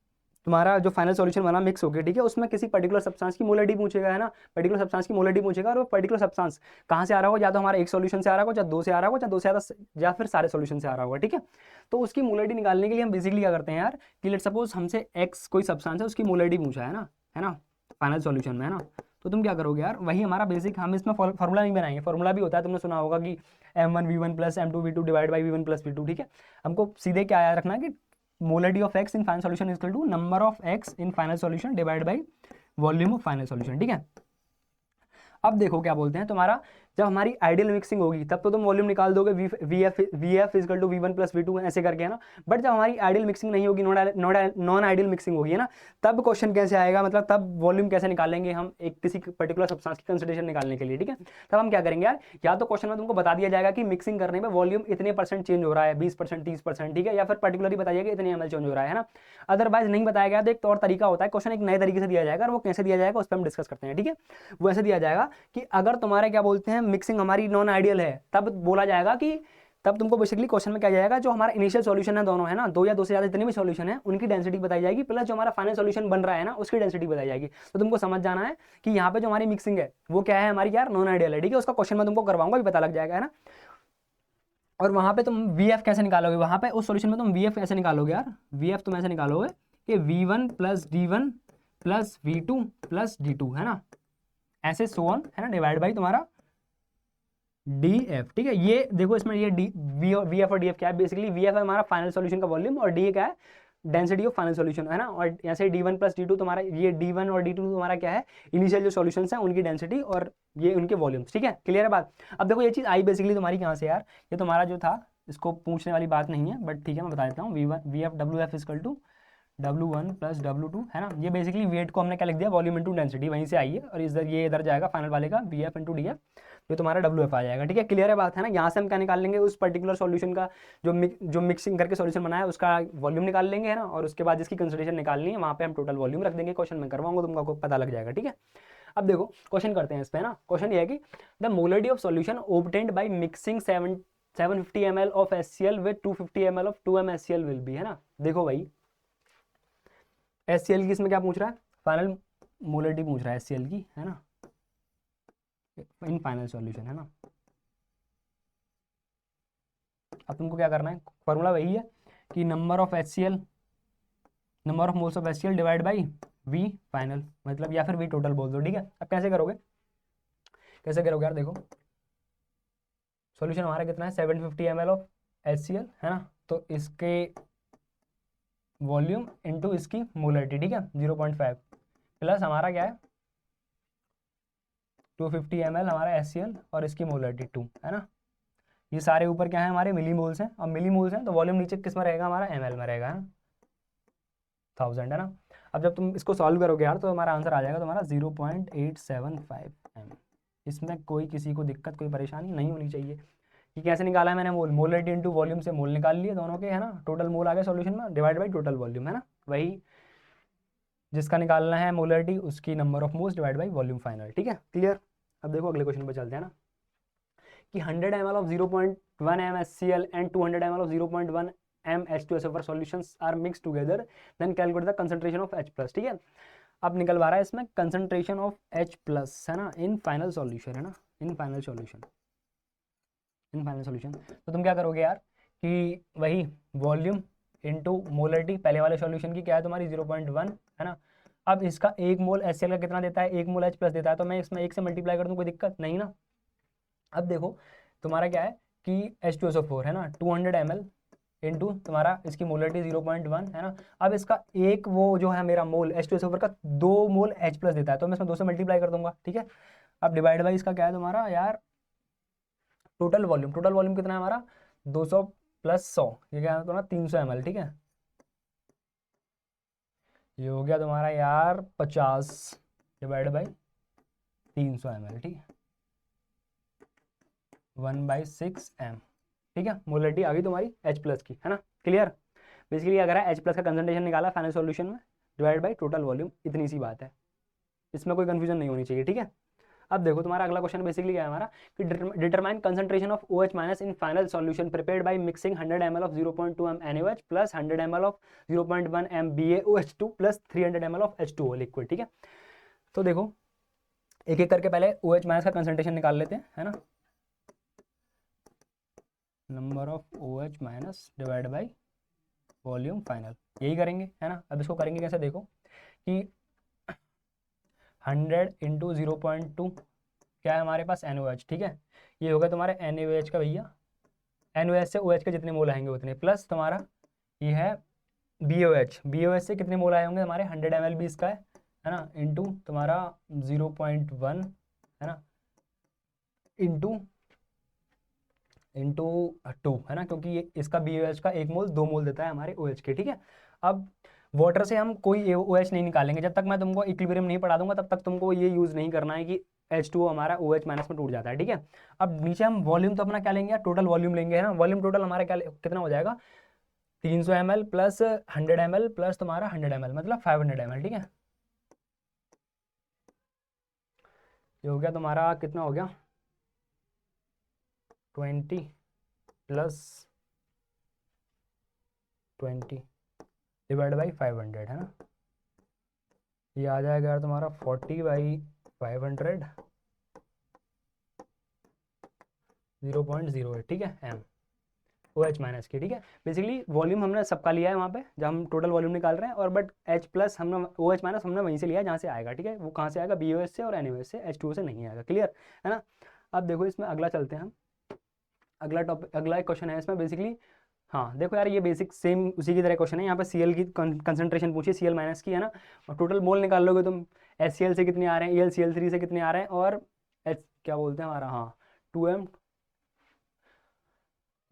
तुम्हारा जो फाइनल सॉल्यूशन बना मिक्स हो गया, ठीक है, उसमें किसी पर्टिकुलर सब्सटेंस की मोलरिटी पूछेगा, है ना, पर्टिकुलर सब्सटेंस की मोलरिटी पूछेगा, और वो पर्टिकुलर सब्सटेंस कहाँ से आ रहा होगा, या तो हमारा एक सॉल्यूशन से आ रहा होगा, या दो से आ रहा होगा, या दो से ज़्यादा, या फिर सारे सॉल्यूशन से आ रहा होगा, ठीक है। तो उसकी मोलरिटी निकालने के लिए हम बेसिकली क्या करते हैं यार, कि लेट सपोज हमसे एक्स कोई सब्सटेंस है उसकी मोलरिटी पूछा है ना, फाइनल सॉल्यूशन में, है ना। तो तुम क्या करोगे यार, वही हमारा बेसिक, हम इसमें फॉर्मूला नहीं बनाएंगे, फॉर्मूला भी होता है, तुमने सुना होगा कि M1V1 plus M2V2 divide by V1 plus V2, ठीक है। हमको सीधे क्या याद रखना है कि molarity of x in final solution is equal to number of x in final solution divide by volume of final solution, ठीक है। अब देखो क्या बोलते हैं तुम्हारा, जब हमारी आइडियल मिक्सिंग होगी तब तो तुम वॉल्यूम निकाल दोगे, v f equal to V1 plus V2 ऐसे करके, है ना। बट जब हमारी आइडियल मिक्सिंग नहीं होगी, नॉन आइडियल मिक्सिंग होगी, है ना, तब क्वेश्चन कैसे आएगा, मतलब तब वॉल्यूम कैसे निकालेंगे हम एक किसी पर्टिकुलर सब्सटेंस की कंसिडरेशन निकालने के लिए, ठीक है। तब हम क्या करेंगे यार, या तो क्वेश्चन में तुमको बता दिया जाएगा कि मिक्सिंग करने में वॉल्यूम इतने % चेंज हो रहा है, 20% 30%, ठीक है, या फिर पर्टिकुलरली बताइए कि इतने ml चेंज हो रहा है ना। अदरवाइज नहीं बताया गया तो एक और तरीका होता है, क्वेश्चन एक नए तरीके से दिया जाएगा, और वो कैसे दिया जाएगा उस पर हम डिस्कस करते हैं, ठीक है। वो ऐसे दिया जाएगा कि अगर तुम्हारे क्या बोलते हैं मिक्सिंग हमारी नॉन आइडियल है, तब बोला जाएगा कि तब तुमको बेसिकली क्वेश्चन में क्या जाएगा, जो हमारा इनिशियल सॉल्यूशन है दोनों, है ना, दो या दो से ज्यादा जितने भी सॉल्यूशन है उनकी डेंसिटी बताई जाएगी, प्लस जो हमारा फाइनल सॉल्यूशन बन रहा है ना उसकी डेंसिटी बताई जाएगी। तो तुमको समझ जाना है कि यहाँ पे जो हमारी मिक्सिंग है वो क्या है, हमारी यार नॉन आइडियल है, ठीक है। उसका क्वेश्चन मैं तुमको करवाऊंगा, भी पता लग जाएगा, है ना। और वहां पे तुम VF कैसे निकालोगे, वहां पे उस सॉल्यूशन में तुम VF कैसे निकालोगे यार, VF तुम ऐसे निकालोगे कि V1 plus D1 plus V2 plus D2, है ना, ऐसे सो ऑन, है ना, डिवाइड बाई तुम्हारा DF, ठीक है। ये देखो इसमें ये VF और DF क्या है, बेसिकली VF है हमारा फाइनल सॉल्यूशन का वॉल्यूम, और D क्या है, डेंसिटी ऑफ फाइनल सॉल्यूशन, है ना। और ऐसे D1 प्लस D2 तुम्हारा, ये D1 और D2 तुम्हारा क्या है, इनिशियल जो सॉल्यूशंस हैं उनकी डेंसिटी, और ये उनके वॉल्यूम्स, ठीक है, क्लियर है बात। अब देखो ये चीज़ आई बेसिकली तुम्हारी कहाँ से यार, ये तुम्हारा जो था इसको पूछने वाली बात नहीं है, बट ठीक है मैं बता देता हूँ, VF WF equal to W1 plus W2, है ना। ये बेसिकली वेट को हमने क्या लिख दिया, वॉल्यूम इंटू डेंसिटी, वहीं से आई है, और इधर ये इधर जाएगा फाइनल वाले का VF इंटू DF, तो तुम्हारा WF आ जाएगा, ठीक है, क्लियर है बात, है ना। यहाँ से हम क्या निकाल लेंगे, उस पर्टिकुलर सॉल्यूशन का जो मिक्सिंग करके सॉल्यूशन बनाया उसका वॉल्यूम निकाल लेंगे, है ना, और उसके बाद जिसकी कंसिडरेशन निकालनी है वहाँ पे हम टोटल वॉल्यूम रख देंगे, क्वेश्चन में करवाऊंगा तुमको पता लग जाएगा, ठीक है। अब देखो क्वेश्चन करते हैं इस पे, है ना। क्वेश्चन ये है कि the molarity of solution obtained by mixing 750 ml of HCl with 250 ml of 2M HCl will be, है ना। देखो भाई HCl की इसमें क्या पूछ रहा है, फाइनल मोलरिटी पूछ रहा है HCl की, है ना, इन फाइनल सॉल्यूशन, है ना। अब तुमको क्या करना है, फॉर्मूला वही है कि number of HCl, number of moles of HCl divide by V final, मतलब या फिर V टोटल बोल दो, ठीक है। अब कैसे करोगे, कैसे करोगे यार, देखो सॉल्यूशन हमारा कितना है 750 ml ऑफ HCl है ना, तो इसके वॉल्यूम इनटू इसकी मोलरिटी, ठीक है 0.5 प्लस हमारा क्या है 250 ml हमारा HCl और इसकी मोलरिटी 2 है ना। ये सारे ऊपर क्या है हमारे मिली मोल्स हैं, और मिली मोल्स हैं तो वॉल्यूम नीचे किस में रहेगा हमारा ml में रहेगा, है ना 1000 है ना। अब जब तुम इसको सॉल्व करोगे यार तो हमारा आंसर आ जाएगा तुम्हारा 0.875 ml। इसमें कोई किसी को दिक्कत कोई परेशानी नहीं होनी चाहिए। कि कैसे निकाला है मैंने मोल, मोलरिटी इंटू वॉल्यूम से मोल निकाल लिए दोनों के, है ना, टोटल मोल आ गया सॉल्यूशन में डिवाइड बाई टोटल वॉल्यूम, है ना, वही जिसका निकालना है मोलरिटी उसकी number of moles divide by volume final, ठीक है क्लियर। अब देखो अगले क्वेश्चन पे चलते हैं ना, कि 100 ml of 0.1 m HCl and 200 ml of 0.1 m H2SO4 solutions are mixed together, then calculate the concentration of H plus, ठीक है। अब निकलवा रहा है इसमें कंसंट्रेशन ऑफ H प्लस, है ना, इन फाइनल सॉल्यूशन, है ना, इन फाइनल सॉल्यूशन, इन फाइनल सॉल्यूशन। तो तुम क्या करोगे यार कि वही वॉल्यूम इनटू मोलरिटी पहले वाले सॉल्यूशन की क्या है तुम्हारी 0.1, है ना। अब इसका 1 मोल HCl का कितना देता है, 1 मोल H प्लस देता है, तो मैं इसमें 1 से मल्टीप्लाई कर दूँ कोई दिक्कत नहीं ना। अब देखो तुम्हारा क्या है कि H2SO4 है ना 200 ml इंटू तुम्हारा इसकी मोलरिटी 0.1 है ना। अब इसका एक वो जो है मेरा मोल H2SO4 का 2 मोल H प्लस देता है, तो मैं इसमें 2 से मल्टीप्लाई कर दूंगा, ठीक है। अब डिवाइड बाई इसका क्या है तुम्हारा यार टोटल वॉल्यूम, टोटल वॉल्यूम कितना है हमारा 200 प्लस 100, ये क्या है तुम्हारा 300 ml, ठीक है। ये हो गया तुम्हारा यार 50 डिवाइड बाई 300 ml, ठीक है 1/6 m, ठीक है। मोलरिटी आ गई तुम्हारी H प्लस की, है ना क्लियर। बेसिकली अगर है H प्लस का कंसंट्रेशन निकाला फाइनल सॉल्यूशन में डिवाइड बाई टोटल वॉल्यूम, इतनी सी बात है, इसमें कोई कंफ्यूजन नहीं होनी चाहिए, ठीक है। अब देखो तुम्हारा अगला क्वेश्चन बेसिकली क्या है हमारा कि determine concentration of OH minus in final solution prepared by mixing 100 ml of 0.2 m NaOH plus 100 ml of 0.1 m BaOH2 plus 300 ml of H2O liquid, ठीक है। तो देखो एक एक करके पहले OH माइनस का कंसंट्रेशन निकाल लेते हैं, है ना, number of OH minus divide by volume final, यही करेंगे, है ना। अब इसको करेंगे कैसे, देखो कि 100 इंटू 0.2 क्या है हमारे पास NaOH, ठीक है। ये होगा तुम्हारे NaOH का भैया, NaOH से OH के जितने मोल आएंगे उतने, प्लस तुम्हारा ये है BaOH से कितने मोल आए होंगे हमारे 100 ml भी इसका है ना, इंटू तुम्हारा 0.1, है ना, इंटू 2, है ना, क्योंकि ये इसका BaOH का 1 मोल 2 मोल देता है हमारे OH के, ठीक है। अब वाटर से हम कोई OH नहीं निकालेंगे, जब तक मैं तुमको इक्विलिब्रियम नहीं पढ़ा दूंगा तब तक तुमको ये यूज़ नहीं करना है कि H2O हमारा OH माइनस में टूट जाता है, ठीक है। अब नीचे हम वॉल्यूम तो अपना क्या लेंगे, टोटल वॉल्यूम लेंगे, है ना। वॉल्यूम टोटल हमारा क्या कितना हो जाएगा 300 ml प्लस 100 ml प्लस तुम्हारा 100 ml मतलब 500 ml, ठीक है। ये हो गया तुम्हारा कितना हो गया 20 प्लस 20 डिवाइड बाई 500, है ना। ये आ जाएगा यार तुम्हारा 40/500 0.08, ठीक है m OH माइनस की, ठीक है। बेसिकली वॉल्यूम हमने सबका लिया है वहाँ पे जब हम टोटल वॉल्यूम निकाल रहे हैं, और बट H प्लस हमने OH माइनस हमने वहीं से लिया है जहाँ से आएगा, ठीक है। वो कहाँ से आएगा BaOH से और NaOH से, H2O से नहीं आएगा, क्लियर है ना। अब देखो इसमें अगला चलते हैं हम, अगला टॉपिक, अगला एक क्वेश्चन है इसमें बेसिकली। हाँ देखो यार ये बेसिक सेम उसी की तरह क्वेश्चन है, यहाँ पे Cl की कंसंट्रेशन पूछी Cl माइनस की, है ना, और टोटल मोल निकाल लोगे तुम HCl से कितने आ रहे हैं, ElCl3 से कितने आ रहे हैं, और क्या बोलते हैं हमारा, हाँ 2m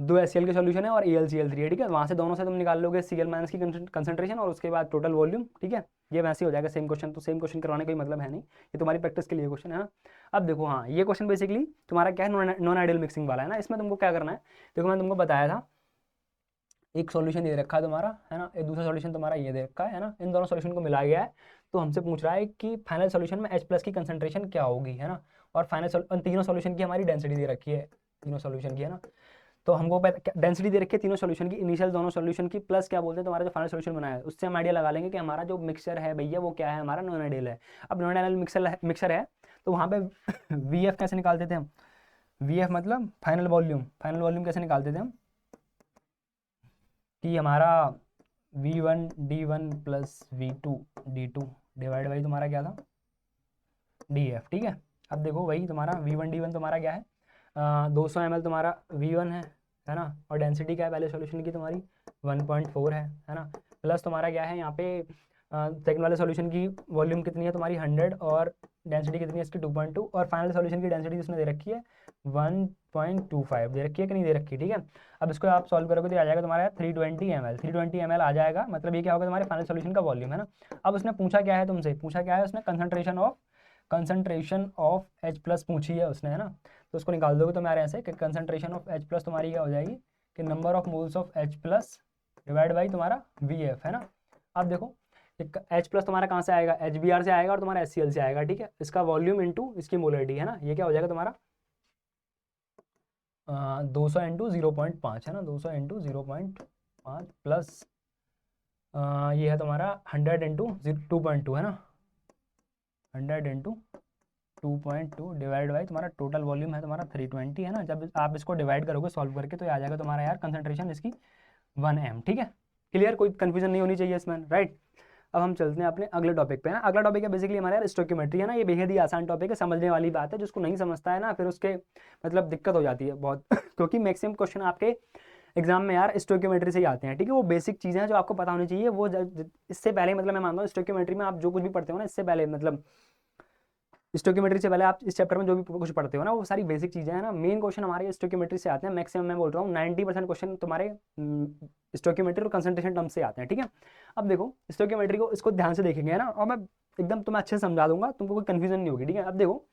2 HCl के सॉल्यूशन है और ElCl3 है, ठीक है। वहाँ से दोनों से तुम निकाल लोगे Cl माइनस की कंसंट्रेशन और उसके बाद टोटल वॉल्यूम, ठीक है। ये वैसे ही हो जाएगा सेम क्वेश्चन, तो सेम क्वेश्चन करवाने का कोई मतलब है नहीं, ये तुम्हारी प्रैक्टिस के लिए क्वेश्चन है ना। अब देखो हाँ ये क्वेश्चन बेसिकली तुम्हारा क्या है नॉन आइडियल मिक्सिंग वाला है ना। इसमें तुमको क्या करना है, देखो मैंने तुमको बताया था एक सॉल्यूशन दे रखा है तुम्हारा, है ना, एक दूसरा सॉल्यूशन तुम्हारा ये दे रखा है ना, इन दोनों सॉल्यूशन को मिलाया गया है। तो हमसे पूछ रहा है कि फाइनल सॉल्यूशन में H प्लस की कंसंट्रेशन क्या होगी, है ना, और फाइनल तीनों सॉल्यूशन की हमारी डेंसिटी दे रखी है, तीनों सॉल्यूशन की, है ना। तो हमको डेंसिटी दे रखी है तीनों सॉल्यूशन की, इनिशियल दोनों सॉल्यूशन की, प्लस क्या बोलते हैं तुम्हारा जो फाइनल सॉल्यूशन बनाया है उससे हम आइडिया लगा लेंगे कि हमारा जो मिक्सचर है भैया वो क्या है, हमारा नॉन आइडियल है। अब नॉन आइडियल मिक्सर है तो वहाँ पे VF कैसे निकालते थे हम, VF मतलब फाइनल वॉल्यूम कैसे निकालते थे हम कि हमारा V1D1 plus V2D2 divide by तुम्हारा क्या था DF, ठीक है। अब देखो वही तुम्हारा V1D1 तुम्हारा क्या है 200 ml तुम्हारा V1 है ना, और डेंसिटी क्या है पहले सॉल्यूशन की तुम्हारी 1.4 है ना, प्लस तुम्हारा क्या है यहाँ पे सेकंड वाले सॉल्यूशन की वॉल्यूम कितनी है तुम्हारी 100 और डेंसिटी कितनी है इसकी 2.2, और फाइनल सॉल्यूशन की डेंसिटी उसने दे रखी है 1.25 दे रखी है कि नहीं दे रखी, ठीक है। अब इसको आप सॉल्व करोगे तो आ जाएगा तुम्हारा 320 ml, 320 ml आ जाएगा, मतलब ये क्या होगा तुम्हारे फाइनल सॉल्यूशन का वॉल्यूम है ना। अब उसने पूछा क्या है तुमसे, पूछा क्या है उसने, कंसंट्रेशन ऑफ H प्लस पूछी है उसने, है ना। तो उसको निकाल दोगे तो हमारे ऐसे कि कंसंट्रेशन ऑफ H प्लस तुम्हारी क्या हो जाएगी कि number of moles of H plus divide by तुम्हारा VF, है ना। अब देखो H प्लस तुम्हारा कहाँ से आएगा, HBr से आएगा और तुम्हारा HCl से आएगा, ठीक है। इसका वॉल्यूम इंटू इसकी मोलरिटी, है ना, ये क्या हो जाएगा तुम्हारा 200 इंटू 0.5, है ना, 200 इंटू 0.5 प्लस ये है तुम्हारा 100 इंटू 2.2, है ना, 100 इंटू 2.2 डिवाइड बाई तुम्हारा टोटल वॉल्यूम है तुम्हारा 320, है ना। जब आप इसको डिवाइड करोगे सॉल्व करके तो ये आ जाएगा तुम्हारा यार कंसंट्रेशन इसकी 1 m, ठीक है। क्लियर, कोई कंफ्यूजन नहीं होनी चाहिए इसमें, राइट। अब हम चलते हैं अपने अगले टॉपिक पे, ना। अगला टॉपिक है बेसिकली हमारा यार स्टोइकियोमेट्री, है ना। ये बेहद ही आसान टॉपिक है, समझने वाली बात है, जिसको नहीं समझता है ना फिर उसके मतलब दिक्कत हो जाती है बहुत क्योंकि मैक्सिमम क्वेश्चन आपके एग्जाम में यार स्टोइकियोमेट्री से ही आते हैं, ठीक है। वो बेसिक चीज़ें हैं जो आपको पता होनी चाहिए, वो इससे पहले मतलब मैं मानता हूँ स्टोइकियोमेट्री में आप जो कुछ भी पढ़ते हो ना, इससे पहले मतलब स्टोइकियोमेट्री से पहले आप इस चैप्टर में जो भी कुछ पढ़ते हो ना, वो सारी बेसिक चीज़ें हैं ना। मेन क्वेश्चन हमारे स्टोइकियोमेट्री से आते हैं, मैक्सिमम मैं बोल रहा हूँ 90% क्वेश्चन तुम्हारे स्टोइकियोमेट्री और कंसंट्रेशन टर्म से आते हैं, ठीक है। अब देखो स्टोइकियोमेट्री को इसको ध्यान से देखेंगे, है ना, और मैं एकदम तुम्हें अच्छे से समझा दूंगा, तुमको कोई कन्फ्यूजन नहीं होगी, ठीक है। अब देखो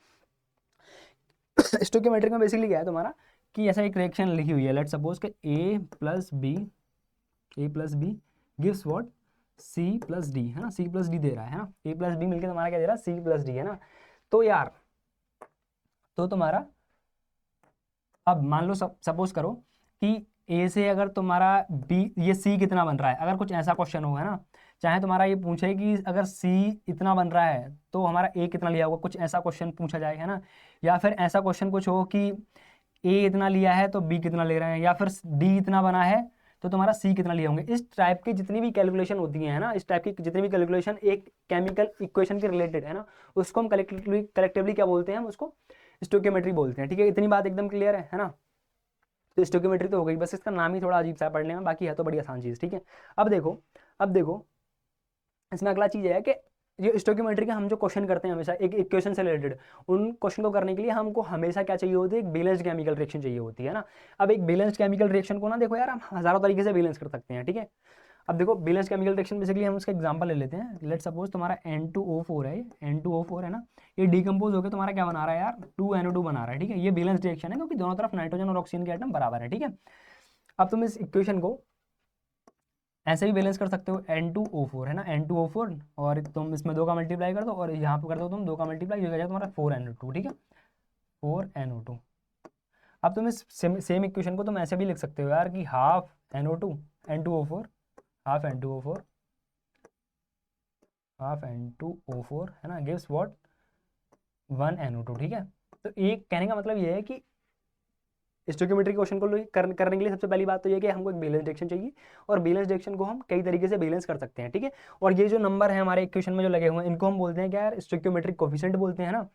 स्टोइकियोमेट्री में बेसिकली क्या है तुम्हारा कि ऐसा एक रिएक्शन लिखी हुई है, लेट्स सपोज कि A plus b gives what C plus d, है ना, C प्लस डी दे रहा है ना, A प्लस बी मिलकर तुम्हारा क्या दे रहा है C प्लस डी, है ना। तो यार तो तुम्हारा अब मान लो सपोज करो कि ए से अगर तुम्हारा बी ये सी कितना बन रहा है, अगर कुछ ऐसा क्वेश्चन हो, है ना, चाहे तुम्हारा ये पूछे कि अगर सी इतना बन रहा है तो हमारा ए कितना लिया होगा, कुछ ऐसा क्वेश्चन पूछा जाए, है ना। या फिर ऐसा क्वेश्चन कुछ हो कि ए इतना लिया है तो बी कितना ले रहे हैं, या फिर डी इतना बना है तो तुम्हारा सी कितना लिए होंगे। इस टाइप की जितनी भी कैलकुलेशन होती है ना, इस टाइप की जितनी भी कैलकुलेशन एक केमिकल इक्वेशन के रिलेटेड है ना, उसको हम कलेक्टिवली क्या बोलते हैं, हम उसको स्टोइकियोमेट्री बोलते हैं, ठीक है। इतनी बात एकदम क्लियर है ना। तो स्टोइकियोमेट्री तो हो गई, बस इसका नाम ही थोड़ा अजीब सा पढ़ने में, बाकी है तो बड़ी आसान चीज़, ठीक है। अब देखो इसमें अगला चीज़ है कि ये स्टोइकियोमेट्री के हम जो क्वेश्चन करते हैं हमेशा एक इक्वेशन से रिलेटेड, उन क्वेश्चन को करने के लिए हमको हमेशा क्या चाहिए होती है, एक बैलेंस्ड केमिकल रिएक्शन चाहिए होती है ना। अब एक बैलेंस्ड केमिकल रिएक्शन को ना देखो यार हम हज़ारों तरीके से बैलेंस कर सकते हैं, ठीक है। अब देखो बैलेंस केमिकल रिएक्शन बेसिकली हम उसका एग्जांपल ले लेते हैं। लेट सपोज तुम्हारा N2O4 है, N2O4 है ना, ये डिकम्पोज होकर तुम्हारा क्या बना रहा है यार 2NO2 बना रहा है, ठीक है। ये बैलेंस रिएक्शन है क्योंकि दोनों तरफ नाइट्रोजन और ऑक्सीजन के एटम बराबर है, ठीक है। अब तुम इस इक्वेशन को ऐसे भी बैलेंस कर सकते हो, N2O4 है ना, N2O4 और तुम इसमें 2 का मल्टीप्लाई कर दो और यहाँ पर कर दो तुम 2 का मल्टीप्लाई, हो जाएगा तुम्हारा 4NO2, ठीक है, 4NO2। अब तुम इस सेम इक्वेशन को तुम ऐसे भी लिख सकते हो यार कि half NO2 N2O4 half N2O4 half N2O4 है ना गिव्स व्हाट 1NO2, ठीक है। तो एक कहने का मतलब ये है कि स्टोइकियोमेट्री क्वेश्चन को करने के लिए सबसे पहली बात तो ये कि हमको एक बैलेंस रिएक्शन चाहिए, और बैलेंस रिएक्शन को हम कई तरीके से बैलेंस कर सकते हैं, ठीक है। और ये जो नंबर है हमारे इक्वेशन में जो लगे हुए हैं इनको हम बोलते हैं क्या यार, स्टोइकियोमेट्रिक कोफिशिएंट बोलते हैं ना,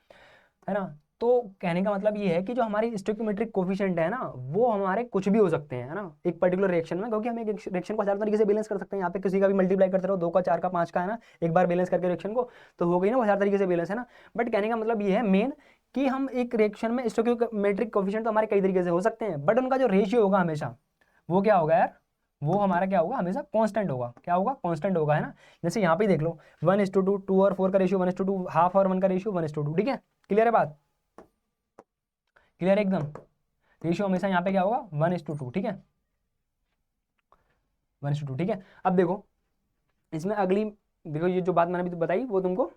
है ना। तो कहने का मतलब ये है कि जो हमारी स्टोइकियोमेट्रिक कोफिशिएंट है ना, वो हमारे कुछ भी हो सकते हैं, है ना, एक पर्टिकुलर रिएक्शन में, क्योंकि हम एक रिएक्शन को 1000 तरीके से बैलेंस कर सकते हैं। यहाँ पे किसी का भी मल्टीप्लाई करते रहो, 2 का 4 का 5 का, है ना, एक बार बैलेंस करके रिएक्शन को तो हो गई ना, 1000 तरीके से बैलेंस, है ना। बट कहने का मतलब ये है मेन कि हम एक रिएक्शन में स्टोइकियोमेट्रिक कोफिशिएंट तो हमारे कई तरीके से हो सकते हैं, बट उनका जो रेशियो होगा हमेशा वो क्या होगा यार, वो हमारा क्या होगा, हमेशा कांस्टेंट होगा। क्या होगा, कांस्टेंट होगा, है ना। जैसे यहाँ पे देख लो 1:2, 2 और 4 का रेशियो 1:2, हाफ और 1 का रेशियो 1:2, ठीक है। क्लियर है बात, क्लियर है एकदम। रेशियो हमेशा यहाँ पे क्या होगा 1:2, ठीक है, 1:2, ठीक है। अब देखो इसमें अगली देखो ये जो बात मैंने अभी तो बताई वो तुमको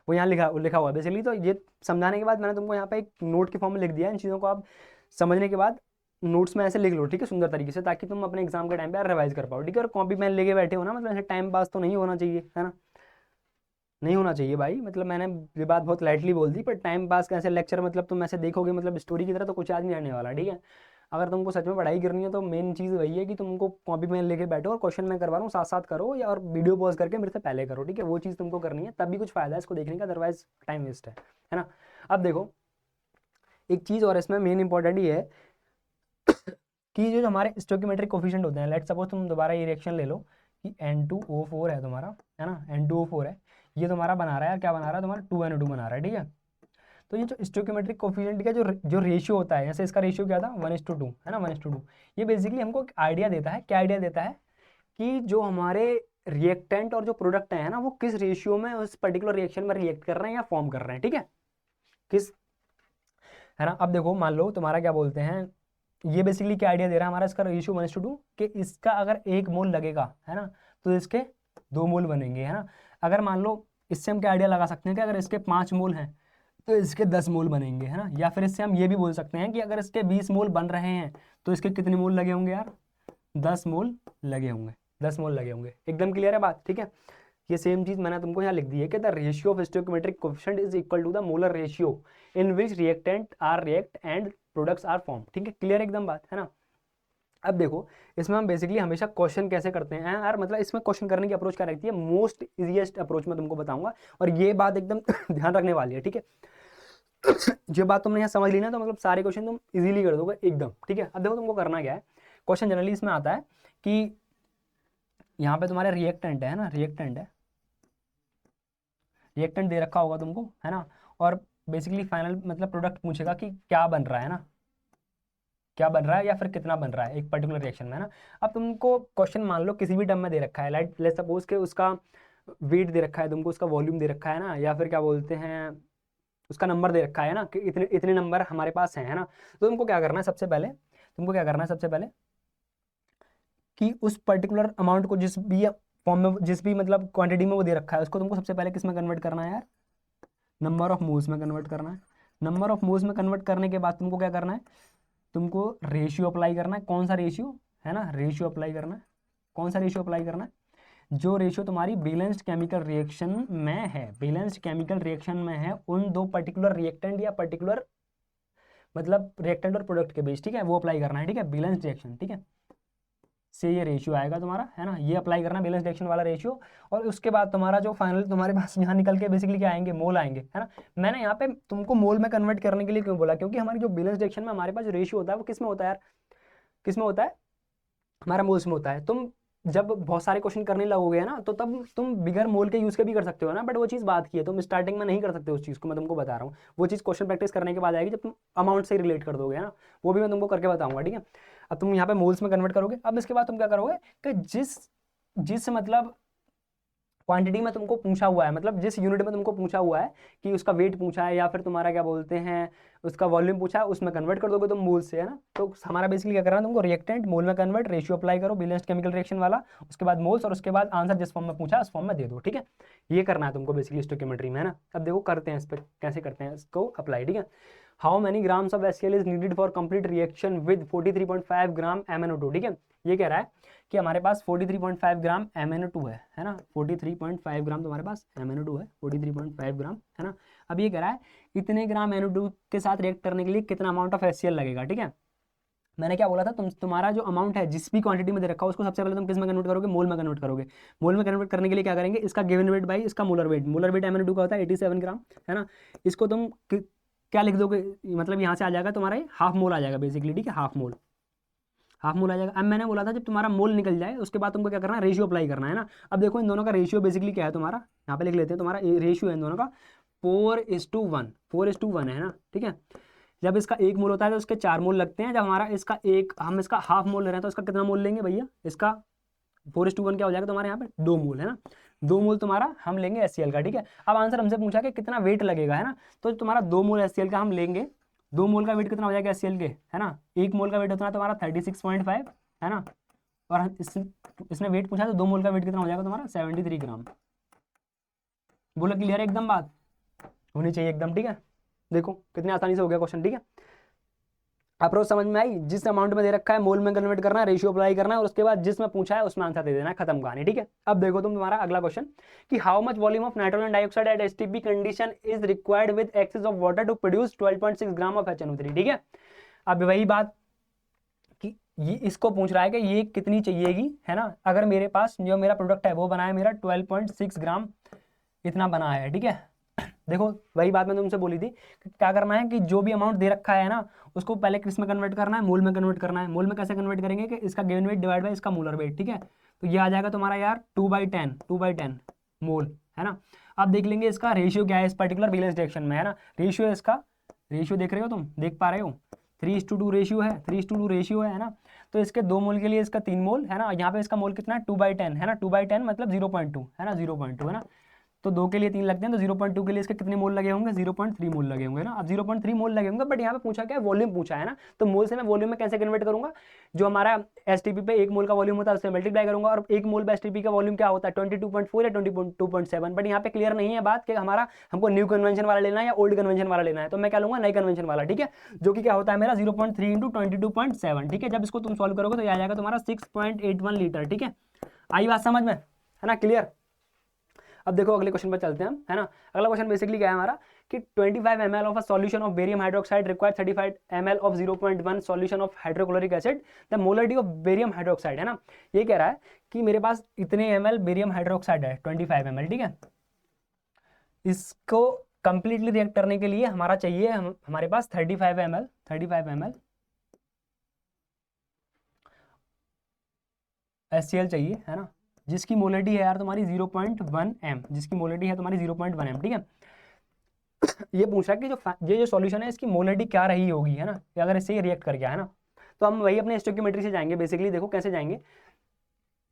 वो यहाँ लिखा लिखा हुआ है बेसिकली। तो ये समझाने के बाद मैंने तुमको यहाँ पे एक नोट के फॉर्म में लिख दिया है। इन चीज़ों को आप समझने के बाद नोट्स में ऐसे लिख लो, ठीक है, सुंदर तरीके से, ताकि तुम अपने एग्जाम के टाइम पे रिवाइज कर पाओ, ठीक है। और कॉपी पेन लेके बैठे हो ना, मतलब ऐसे टाइम पास तो नहीं होना चाहिए, है ना, नहीं होना चाहिए भाई। मतलब मैंने ये बात बहुत लाइटली बोल दी, पर टाइम पास कैसे लेक्चर मतलब तुम ऐसे देखोगे मतलब स्टोरी की तरह, तो कुछ आज नहीं आने वाला, ठीक है। अगर तुमको सच में पढ़ाई करनी है तो मेन चीज़ वही है कि तुमको कॉपी पेन लेके बैठो और क्वेश्चन मैं करवा रहा हूँ साथ साथ करो, या और वीडियो पॉज करके मेरे से पहले करो, ठीक है। वो चीज़ तुमको करनी है, तभी कुछ फायदा है इसको देखने का, अदरवाइज टाइम वेस्ट है ना। अब देखो एक चीज़ और इसमें मेन इंपॉर्टेंट ये है कि जो हमारे स्टोइकियोमेट्रिक कोफिशिएंट होते हैं, लेट्स सपोज तुम दोबारा ये रिएक्शन ले लो कि N2O4 है तुम्हारा, है ना, N2O4 है, ये तुम्हारा बना रहा है, क्या बना रहा है तुम्हारा 2NO2 बना रहा है, ठीक है। तो ये जो स्टोइकियोमेट्रिक कोफिशिएंट का जो रेशियो होता है, जैसे इसका रेशियो क्या था 1:2, है ना, 1:2, ये बेसिकली हमको एक आइडिया देता है, क्या आइडिया देता है कि जो हमारे रिएक्टेंट और जो प्रोडक्ट है ना, वो किस रेशियो में उस पर्टिकुलर रिएक्शन में रिएक्ट कर रहे हैं या फॉर्म कर रहे हैं, ठीक है, किस, है ना। अब देखो मान लो तुम्हारा क्या बोलते हैं, ये बेसिकली क्या आइडिया दे रहा है हमारा, इसका रेशियो 1:2 कि इसका अगर 1 मोल लगेगा, है ना, तो इसके 2 मोल बनेंगे, है ना। अगर मान लो इससे हम क्या आइडिया लगा सकते हैं कि अगर इसके 5 मोल हैं तो इसके 10 मोल बनेंगे, है ना। या फिर इससे हम ये भी बोल सकते हैं कि अगर इसके 20 मोल बन रहे हैं तो इसके कितने मोल लगे होंगे यार, 10 मोल लगे होंगे, 10 मोल लगे होंगे। एकदम क्लियर है बात, ठीक है। ये सेम चीज मैंने तुमको यहाँ लिख दी है कि the ratio of stoichiometric coefficient is equal to the molar ratio in which reactant are react and products are form, ठीक है, क्लियर एकदम बात, है ना। अब देखो इसमें हम बेसिकली हमेशा क्वेश्चन कैसे करते हैं यार, मतलब इसमें क्वेश्चन करने की अप्रोच क्या रहती है, मोस्ट इजीएस्ट अप्रोच में तुमको बताऊंगा, और ये बात एकदम ध्यान रखने वाली है, ठीक है। जो बात तुमने यहाँ समझ ली ना, तो मतलब सारे क्वेश्चन तुम इजीली कर दोगे एकदम, ठीक है। अब देखो तुमको करना क्या है, क्वेश्चन जनरली इसमें आता है कि यहाँ पे तुम्हारे रिएक्टेंट है ना, रिएक्टेंट दे रखा होगा तुमको, है ना, और बेसिकली फाइनल मतलब प्रोडक्ट पूछेगा कि क्या बन रहा है ना, क्या बन रहा है या फिर कितना बन रहा है एक पर्टिकुलर रिएक्शन में, है ना। अब तुमको क्वेश्चन मान लो किसी भी टर्म में दे रखा है, लेट्स सपोज के उसका वेट दे रखा है तुमको, उसका वॉल्यूम दे रखा है ना, या फिर क्या बोलते हैं उसका नंबर दे रखा है ना, कि इतने इतने नंबर हमारे पास हैं, है ना। तो तुमको क्या करना है सबसे पहले, कि उस पर्टिकुलर अमाउंट को जिस भी फॉर्म में, जिस भी मतलब क्वांटिटी में वो दे रखा है, उसको तुमको सबसे पहले किस में कन्वर्ट करना है यार, नंबर ऑफ मोल्स में कन्वर्ट करना है। नंबर ऑफ मोल्स में कन्वर्ट करने के बाद तुमको क्या करना है, तुमको रेशियो अप्लाई करना है। कौन सा रेशियो, है ना, रेशियो अप्लाई करना है। कौन सा रेशियो अप्लाई करना है, जो रेशियो तुम्हारी बैलेंस्ड केमिकल रिएक्शन में है, बैलेंस्ड केमिकल रिएक्शन में है उन दो पर्टिकुलर रिएक्टेंट या पर्टिकुलर मतलब रिएक्टेंट और प्रोडक्ट के बीच, ठीक है, वो अप्लाई करना है, ठीक है, बैलेंस्ड रिएक्शन, ठीक है, से ये रेशियो आएगा तुम्हारा, है ना, ये अप्लाई करना बैलेंस रिएक्शन वाला रेशियो। और उसके बाद तुम्हारा जो फाइनल तुम्हारे पास यहाँ निकल के बेसिकली क्या आएंगे, मोल आएंगे, है ना। मैंने यहाँ पे तुमको मोल में कन्वर्ट करने के लिए क्यों बोला, क्योंकि हमारी जो बैलेंस रिएक्शन में हमारे पास जो रेशियो होता है वो किस में होता है यार, किस में होता है, हमारा मोल्स में होता है। तुम जब बहुत सारे क्वेश्चन करने लगोगे ना, तो तब तुम बिगर मोल के यूज के भी कर सकते हो ना, बट वो चीज़ बात की है, तुम स्टार्टिंग में नहीं कर सकते उस चीज़ को, मैं तुमको बता रहा हूँ। वो चीज़ क्वेश्चन प्रैक्टिस करने के बाद आएगी जब तुम अमाउंट से रिलेट कर दोगे, है ना, वो भी मैं तुमको करके बताऊंगा, ठीक है। अब तुम यहाँ पे मोल्स में कन्वर्ट करोगे, अब इसके बाद तुम क्या करोगे कि जिस जिस मतलब क्वांटिटी में तुमको पूछा हुआ है, मतलब जिस यूनिट में तुमको पूछा हुआ है कि उसका वेट पूछा है या फिर तुम्हारा क्या बोलते हैं उसका वॉल्यूम पूछा है, उसमें कन्वर्ट कर दोगे तुम मोल से, है ना। तो हमारा बेसिकली क्या करना है, तुमको रिएक्टेंट मोल में कन्वर्ट, रेशियो अप्लाई करो बैलेंस्ड केमिकल रिएक्शन वाला, उसके बाद मोल्स, और उसके बाद आंसर जिस फॉर्म में पूछा उस फॉर्म में दे दो, ठीक है। ये करना है तुमको बेसिकली स्टोइकियोमेट्री में, है ना। अब देखो करते हैं इस पर कैसे करते हैं इसको अप्लाई, ठीक है। How many grams of HCl is needed for complete reaction with 43.5 gram MnO2, ठीक है। ये कह रहा है कि हमारे पास 43.5 ग्राम MnO2 है ना, 43.5 ग्राम तुम्हारे पास MnO2 है, 43.5 ग्राम, है ना। अब ये कह रहा है इतने ग्राम NO2 के साथ रिएक्ट करने के लिए कितना अमाउंट ऑफ HCl लगेगा, ठीक है। मैंने क्या बोला था, तुम्हारा जो अमाउंट है जिस भी क्वांटिटी में दे रखा हो उसको सबसे पहले तुम किस में कन्वर्ट करोगे, मोल में कन्वर्ट करोगे। मोल में कन्वर्ट करने के लिए क्या करेंगे, इसका गिवन वेट बाई इसका molar weight, molar weight MnO2 का होता है 87 ग्राम, है ना। इसको तुम क्या लिख दोगे, मतलब यहाँ से आ जाएगा तुम्हारा ये हाफ मोल आ जाएगा बेसिकली, ठीक है, हाफ मोल आ जाएगा। अब मैंने बोला था जब तुम्हारा मोल निकल जाए उसके बाद तुमको क्या करना है, रेशियो अप्लाई करना है ना। अब देखो इन दोनों का रेशियो बेसिकली क्या है तुम्हारा, यहाँ पे लिख लेते हैं, तुम्हारा रेशियो है इन दोनों का 4:1, 4:1 है ना, ठीक है। जब इसका 1 मोल होता है तो उसके 4 मोल लगते हैं, जब हमारा इसका हम इसका हाफ मोल ले रहे हैं तो इसका कितना मोल लेंगे भैया, इसका 4:1 क्या हो जाएगा तुम्हारे यहाँ पे 2 मोल, है ना। 2 मोल तुम्हारा हम लेंगे HCl का, ठीक है। अब आंसर हमसे पूछा कि कितना वेट लगेगा, है ना, तो तुम्हारा 2 मोल HCl का हम लेंगे। 2 मोल का वेट कितना हो जाएगा HCl के, है ना, 1 मोल का वेट होता है तुम्हारा 36.5, है ना, और इसने वेट पूछा तो 2 मोल का वेट कितना हो जाएगा तुम्हारा 73 ग्राम। बोलो क्लियर है एकदम, बात होनी चाहिए एकदम, ठीक है। देखो कितनी आसानी से हो गया क्वेश्चन, ठीक है। अप्रोच समझ में आई, जिस अमाउंट में दे रखा है मोल में कन्वर्ट करना है, रेशियो अप्लाई करना है, और उसके बाद जिसमें पूछा है उसमें आंसर दे देना है, खत्म कहानी, ठीक है। अब देखो तुम्हारा अगला क्वेश्चन कि how much volume of nitrogen dioxide at STP condition is required with excess of water to produce 12.6 gram of HNO3, ठीक है। अब वही बात कि ये इसको पूछ रहा है कि ये कितनी चाहिएगी, है ना, अगर मेरे पास जो मेरा प्रोडक्ट है वो बना है मेरा 12.6 ग्राम इतना बना है, ठीक है। देखो वही बात मैंने तुमसे बोली थी कि क्या करना है कि जो भी अमाउंट दे रखा है ना उसको पहले किस में कन्वर्ट करना है, मोल में कन्वर्ट करना है। मोल में कैसे कन्वर्ट करेंगे कि इसका गिवन वेट डिवाइड बाय इसका मोलर वेट, ठीक है। तो ये आ जाएगा तुम्हारा यार 2/10 मोल, है ना। अब देख लेंगे इसका रेशियो क्या है इस पर्टिकुलर बैलेंस रिएक्शन में, है ना। रेशियो इसका, रेशियो देख रहे हो, तुम देख पा रहे हो, 3:2 रेशियो है, 3:2 रेशियो है ना। तो इसके 2 मोल के लिए इसका 3 मोल, है ना। यहाँ पे इसका मोल कितना है 2/10, है ना। 2/10 मतलब 0.2, है ना, 0.2, है ना। तो 2 के लिए 3 लगते हैं, तो 0.2 के लिए इसके कितने मोल लगे होंगे, 0.3 मोल लगे होंगे ना। अब 0.3 मोल लगे होंगे, बट यहाँ पे पूछा क्या है, वॉल्यूम पूछा है ना। तो मोल से मैं वॉल्यूम में कैसे कन्वर्ट करूंगा, जो हमारा एसटीपी पे 1 मोल का वॉल्यूम होता है उससे मल्टीप्लाई करूंगा। और 1 मोल पे एसटीपी का वॉल्यूम क्या होता है 22.4 या 22.7। बट यहाँ पे क्लियर नहीं है बात कि हमारा हमको न्यू कन्वेंशन वाला लेना है या ओल्ड कन्वेंशन वाला लेना है। तो मैं क्या लूंगा, नई कन्वेंशन वाला, ठीक है। जो कि क्या होता है मेरा 0.3 इंटू 22.7, ठीक है। जब इसको तुम सॉल्व करोगे तो आ जाएगा तुम्हारा 6.81 लीटर, ठीक है। आई बात समझ में, है ना, क्लियर। अब देखो अगले क्वेश्चन पर चलते हैं हम, है ना। अगला क्वेश्चन बेसिकली क्या है हमारा कि 25 ml of a solution of barium hydroxide require 35 ml of 0.1 solution of hydrochloric acid, the molarity of barium hydroxide, है ना। ये कह रहा है कि मेरे पास इतने ml बेरियम हाइड्रोक्साइड है 25 ml, ठीक है। इसको कंप्लीटली रिएक्ट करने के लिए हमारा चाहिए हमारे पास 35 ml HCl चाहिए, है ना। जिसकी मोलरिटी है यार तुम्हारी 0.1 m, जिसकी मोलरिटी है तुम्हारी 0.1 m, ठीक है। ये पूछ रहा है कि ये जो सॉल्यूशन है इसकी मोलरिटी क्या रही होगी, है ना, कि अगर इससे ये रिएक्ट कर गया, है ना। तो हम वही अपने स्टोइकियोमेट्री से जाएंगे बेसिकली। देखो कैसे जाएंगे,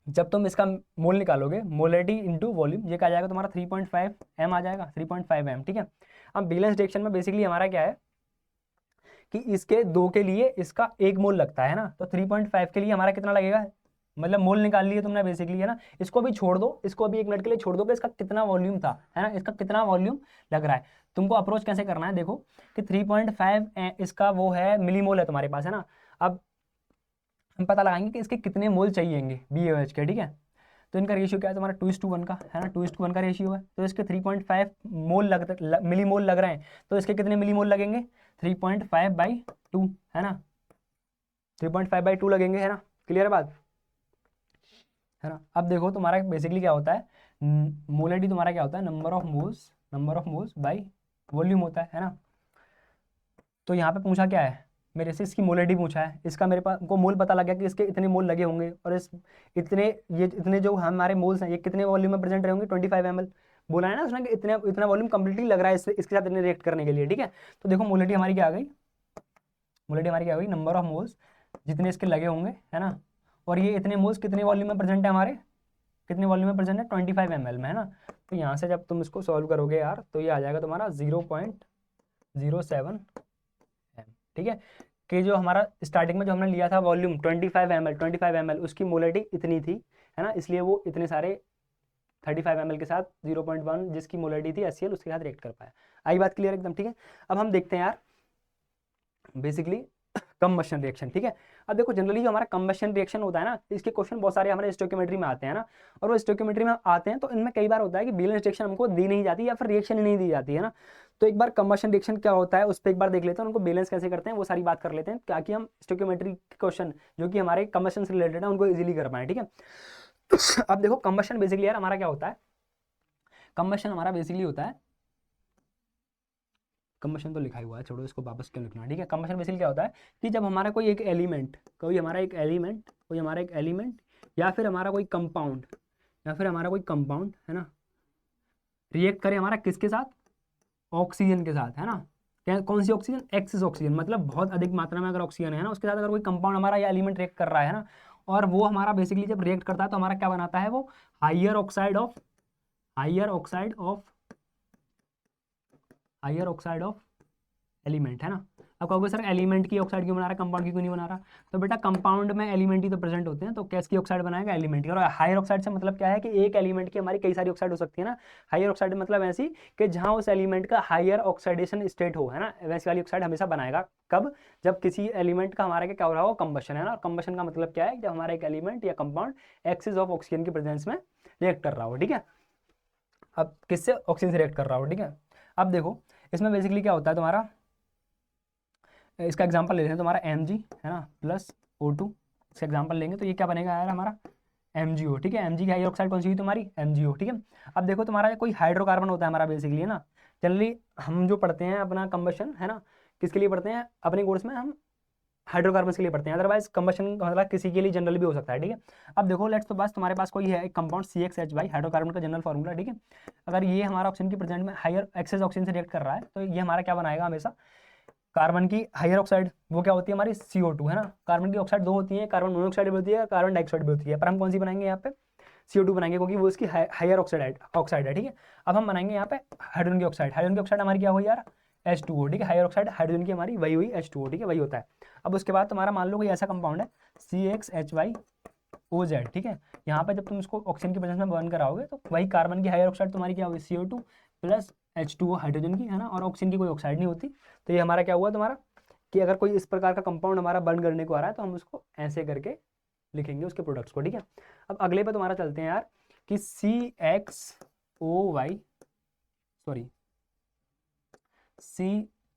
जब तुम इसका मोल निकालोगे, मोलरिटी इंटू वॉल्यूम, ये क्या आ जाएगा तुम्हारा 3.5 m आ जाएगा, 3.5 m, ठीक है। अब बैलेंस रिएक्शन में बेसिकली हमारा क्या है कि इसके 2 के लिए इसका 1 मोल लगता है ना। तो 3.5 के लिए हमारा कितना लगेगा, मतलब मोल निकाल लिए तुमने बेसिकली, है ना। इसको अभी छोड़ दो, इसको अभी 1 मिनट के लिए छोड़ दो कि इसका कितना वॉल्यूम था, है ना, इसका कितना वॉल्यूम लग रहा है। तुमको अप्रोच कैसे करना है, देखो कि 3.5 इसका वो है मिलीमोल है तुम्हारे पास, है ना। अब हम पता लगाएंगे कि इसके कितने मोल चाहिएंगे BOH के, ठीक है। तो इनका रेशियो क्या है तुम्हारा 2:1 का, है ना, 2:1 का रेशियो है। तो इसके 3.5 मोल मिली मोल लग रहे हैं, तो इसके कितने मिली मोल लगेंगे 3.5/2, है ना, 3.5/2 लगेंगे, है ना। क्लियर बात, है ना। अब देखो तुम्हारा बेसिकली क्या होता है, मोलरिटी तुम्हारा क्या होता है, number of moles by volume होता है ना। तो यहाँ पे पूछा क्या है, मेरे से इसकी मोलरिटी पूछा है, इसका मेरे पास को मोल पता लग गया कि इसके इतने मोल लगे होंगे, और इस इतने ये इतने जो हमारे मोल्स हैं ये कितने वॉल्यूम में प्रेजेंट रहेंगे 25 ml। बोला है ना उसने कि इतने इतना वॉल्यूम कंप्लीटली लग रहा है इसके साथ इतने रिएक्ट करने के लिए, ठीक है। तो देखो मोलरिटी हमारी क्या आ गई, मोलरिटी हमारी क्या आ गई, नंबर ऑफ मोल्स जितने इसके लगे होंगे, है ना। और ये इतने मोल्स कितने वॉल्यूम में प्रेजेंट है हमारे, कितने वॉल्यूम में प्रेजेंट है 25 ml में, है ना। तो यहाँ से जब तुम इसको सॉल्व करोगे यार तो ये आ जाएगा तुम्हारा 0.07 m, ठीक है। कि जो हमारा स्टार्टिंग में जो हमने लिया था वॉल्यूम 25 ml उसकी मोलरिटी इतनी थी, है ना, इसलिए वो इतने सारे 35 ml के साथ 0.1 जिसकी मोलरिटी थी HCl उसके साथ रिएक्ट कर पाया। आई बात क्लियर एकदम, ठीक है। अब हम देखते हैं यार बेसिकली कंबशन रिएक्शन, ठीक है। अब देखो जनरली जो हमारा कंबशन रिएक्शन होता है ना, इसके क्वेश्चन बहुत सारे हमारे स्टोइकियोमेट्री में आते हैं ना। और वो स्टोइकियोमेट्री में आते हैं तो इनमें कई बार होता है कि बैलेंस रिएक्शन हमको दी नहीं जाती या फिर रिएक्शन ही नहीं दी जाती, है ना। तो एक बार कंबशन रिएक्शन क्या होता है उस पर एक बार देख लेते हैं, उनको बैलेंस कैसे करते हैं वो सारी बात कर लेते हैं, ताकि हम स्टोइकियोमेट्री के क्वेश्चन जो कि हमारे कंबशन से रिलेटेड है उनको इजिली कर पाए, ठीक है। अब देखो कंबशन बेसिकली यार हमारा क्या होता है, कंबशन हमारा बेसिकली होता है, कंबशन तो लिखा ही हुआ है, छोड़ो इसको वापस क्यों लिखना, ठीक है। कंबशन बेसिकली क्या होता है कि जब हमारा कोई हमारा एक एलिमेंट या फिर हमारा कोई कंपाउंड है ना, रिएक्ट करे हमारा किसके साथ, ऑक्सीजन के साथ, है ना। कौन सी ऑक्सीजन, एक्सिस ऑक्सीजन, मतलब बहुत अधिक मात्रा में अगर ऑक्सीजन है ना उसके साथ अगर कोई कंपाउंड हमारा या एलिमेंट रिएक्ट कर रहा है ना, और वो हमारा बेसिकली जब रिएक्ट करता है तो हमारा क्या बनाता है, वो हाइयर ऑक्साइड ऑफ एलिमेंट, है ना। अब कहोगे सर एलिमेंट की ऑक्साइड क्यों बना रहा है, कंपाउंड की क्यों नहीं बना रहा। तो बेटा कंपाउंड में एलिमेंट ही तो प्रेजेंट होते हैं, तो किसकी ऑक्साइड बनाएगा, एलिमेंट की। और हायर ऑक्साइड से मतलब क्या है कि एक एलिमेंट की हमारी कई सारी ऑक्साइड हो सकती है ना। हायर ऑक्साइड मतलब ऐसी कि जहां उस एलिमेंट का हायर ऑक्साइडेशन स्टेट हो, है ना, वैसी वाली ऑक्साइड हमेशा बनाएगा। कब, जब किसी एलिमेंट का हमारे क्या हो रहा हो, कंबशन, है ना। कंबशन का मतलब क्या है, जब हमारा एक एलिमेंट या कंपाउंड एक्सिस ऑफ ऑक्सीजन की प्रेजेंस में रिएक्ट कर रहा हो, ठीक है। अब किससे, ऑक्सीजन से रिएक्ट कर रहा हो, ठीक है। अब देखो इसमें बेसिकली क्या होता है तुम्हारा, इसका एग्जांपल लेते हैं तुम्हारा Mg, है ना, प्लस O2, इसका एग्जांपल लेंगे तो ये क्या बनेगा यार हमारा MgO, ठीक है। Mg की हाइड्रोक्साइड कौन सी हुई तुम्हारी, MgO, ठीक है। अब देखो तुम्हारा कोई हाइड्रोकार्बन होता है हमारा बेसिकली, है ना, जनरली हम जो पढ़ते हैं अपना कंबशन है ना, किसके लिए पढ़ते हैं अपने कोर्स में, हम हाइड्रोकार्बन के लिए पढ़ते हैं, अदरवाइज कंबशन का मतलब किसी के लिए जनरल भी हो सकता है, ठीक है। अब देखो लेट्स तो बस तुम्हारे पास कोई है एक कंपाउंड CXH हाइड्रोकार्बन का जनरल फार्मूला, ठीक है। अगर ये हमारा ऑक्सीजन की प्रेजेंट में हायर एक्सेस ऑक्सीजन से रिएक्ट कर रहा है तो ये हमारा क्या बनाएगा हमेशा, कार्बन की हायर ऑक्साइड, वो क्या होती है हमारी CO2 है ना। कार्बन की ऑक्साइड दो होती है, कार्बन मोनोऑक्साइड भी होती है, कार्बन डाइऑक्साइड भी होती है, पर हम कौन सी बनाएंगे यहाँ पे, CO2 बनाएंगे क्योंकि वो इसकी हायर ऑक्साइड है, ठीक है। अब हम बनाएंगे यहाँ पे हाइड्रोजन की ऑक्साइड, हाइड्रोजन की ऑक्साइड हमारी क्या हुई यार, H2O, ठीक है। हायर ऑक्साइड हाइड्रोजन की हमारी वही हुई H2O, ठीक है, वही होता है। अब उसके बाद तुम्हारा मान लो कोई ऐसा कंपाउंड है CXHYOZ, ठीक है। यहाँ पे जब तुम इसको ऑक्सीजन की प्रेजेंस में बर्न कराओगे तो वही कार्बन की हायर ऑक्साइड तुम्हारी क्या हुई, CO2 प्लस H2O हाइड्रोजन की है ना, और ऑक्सीजन की कोई ऑक्साइड नहीं होती। तो ये हमारा क्या हुआ तुम्हारा कि अगर कोई इस प्रकार का कंपाउंड हमारा बर्न करने को आ रहा है तो हम उसको ऐसे करके लिखेंगे उसके प्रोडक्ट्स को, ठीक है। अब अगले पे तुम्हारा चलते हैं यार कि CXOY सॉरी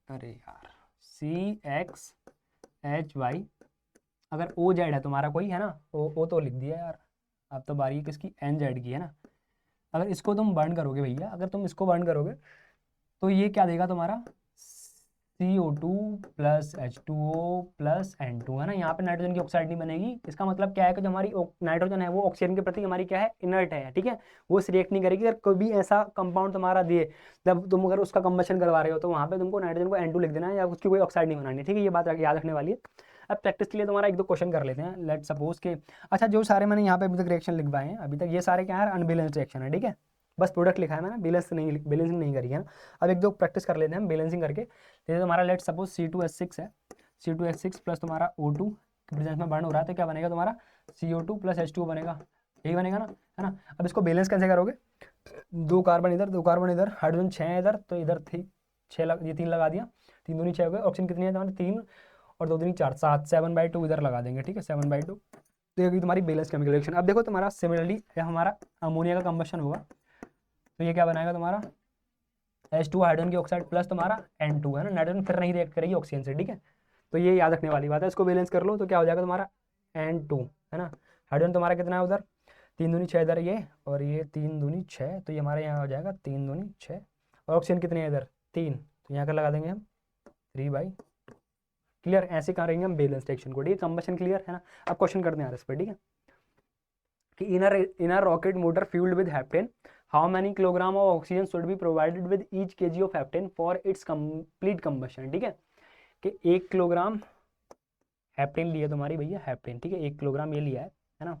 अरे यार CXHY, अगर OZ है तुम्हारा कोई है ना, ओ तो लिख दिया यार, अब तो बारी किसकी NZ की है ना। अगर इसको तुम बर्न करोगे भैया, अगर तुम इसको बर्न करोगे तो ये क्या देगा तुम्हारा CO2 plus H2O plus N2 है ना। यहाँ पे नाइट्रोजन की ऑक्साइड नहीं बनेगी, इसका मतलब क्या है कि जो हमारी नाइट्रोजन है वो ऑक्सीजन के प्रति हमारी क्या है, इनर्ट है, ठीक है। वो रिएक्ट नहीं करेगी। अगर कोई भी ऐसा कंपाउंड तुम्हारा दिए जब तुम अगर उसका कंबशन करवा रहे हो तो वहाँ पे तुमको नाइट्रोजन को N2 लिख देना है या उसकी कोई ऑक्साइड नहीं बनानी है, ठीक है। ये बात याद रखने वाली है। अब प्रैक्टिस के लिए तुम्हारा एक दो क्वेश्चन कर लेते हैं। लेट सपोज के अच्छा जो सारे मैंने यहाँ पे अभी तक रिएक्शन लिखवाए हैं अभी तक, ये सारे क्या है अनबैलेंस्ड रिएक्शन है, ठीक है। बस प्रोडक्ट लिखा है मैंने, बैलेंसिंग नहीं करी है ना। अब एक दो प्रैक्टिस कर लेते हैं हम बैलेंसिंग करके। जैसे तुम्हारा लेट सपोज C2H6 है, C2H6 प्लस तुम्हारा O2 के प्रेजेंस में बर्न हो रहा है तो क्या बनेगा तुम्हारा CO2 प्लस H2O बनेगा, यही बनेगा ना, है ना। अब इसको बैलेंस कैसे करोगे, दो कार्बन इधर दो कार्बन इधर, हाइड्रोजन 6 है इधर तो इधर थी 6 ये 3 लगा दिया, 3 दूनी 6 हो गए। ऑप्शन कितनी है तुम्हारी 3 और 2 दूनी 4 7, 7/2 इधर लगा देंगे, ठीक है 7/2। तो ये तुम्हारी बैलेंस केमिकल रिएक्शन। अब देखो तुम्हारा सिमिलरली हमारा अमोनिया का कंबशन होगा तो ये क्या बनाएगा तुम्हारा H2 हाइड्रोजन की ऑक्साइड प्लस तुम्हारा N2 है ना। नाइट्रोजन फिर नहीं रिएक्ट करेगी ऑक्सीजन से, ठीक है। तो ये याद रखने वाली बात है। इसको बैलेंस कर लो तो क्या हो जाएगा तुम्हारा N2 है ना। हाइड्रोजन तुम्हारा कितना है उधर 3 दूनी 6 इधर ये, और ये 3 दूनी 6 तो ये हमारे यहाँ हो जाएगा 3 दूनी 6, और ऑक्सीजन कितनी है इधर 3 तो यहाँ का लगा देंगे हम 3/2। क्लियर, ऐसे करेंगे हम बैलेंस रिएक्शन को, ठीक है। कंबशन क्लियर है ना। अब क्वेश्चन करते हैं इस पर, ठीक है कि in a rocket motor fueled with heptane, how many kilogram of oxygen should be provided with each kg of heptane for its complete combustion, ठीक है। कि 1 किलोग्राम हेप्टेन लिया तुम्हारी भैया हेप्टेन, ठीक है 1 किलोग्राम ये लिया है ना।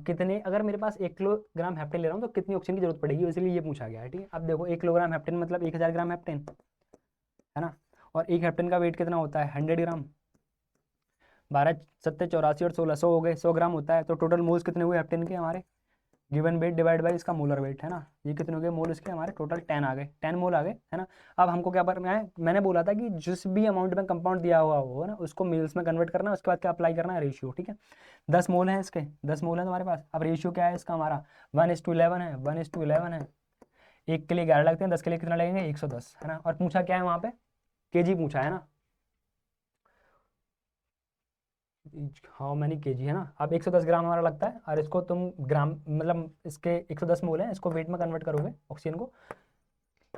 कितने अगर मेरे पास 1 किलोग्राम हेप्टेन ले रहा हूँ तो कितनी ऑक्सीजन की जरूरत पड़ेगी, इसलिए ये पूछा गया है, ठीक है। अब देखो 1 किलोग्राम हेप्टेन मतलब 1000 ग्राम हेप्टेन है ना, और एक हेप्टेन का वेट कितना होता है 100 ग्राम, 12 7 84 और 1600 हो गए 100 ग्राम होता है। तो टोटल मोल्स कितने हुए हेप्टेन के हमारे, गिवन वेट डिवाइड बाई इसका मोलर वेट है ना। ये कितने हो गए मोल इसके हमारे टोटल 10 आ गए, 10 मोल आ गए है ना। अब हमको क्या करना है, मैंने बोला था कि जिस भी अमाउंट में कंपाउंड दिया हुआ हो ना उसको मील्स में कन्वर्ट करना है, उसके बाद क्या अप्लाई करना है रेशियो, ठीक है। 10 मोल है इसके, 10 मोल है तुम्हारे पास। अब रेशियो क्या है इसका हमारा 1:11 है, 1:11 है। एक के लिए 11 लगते हैं, 10 के लिए कितना लगेंगे 110 है ना। और पूछा क्या है वहाँ पे केजी पूछा है ना, हाउ मैनी केजी है ना। अब 110 ग्राम हमारा लगता है और इसको तुम ग्राम मतलब इसके 110 मोल है, इसको वेट में कन्वर्ट करोगे ऑक्सीजन को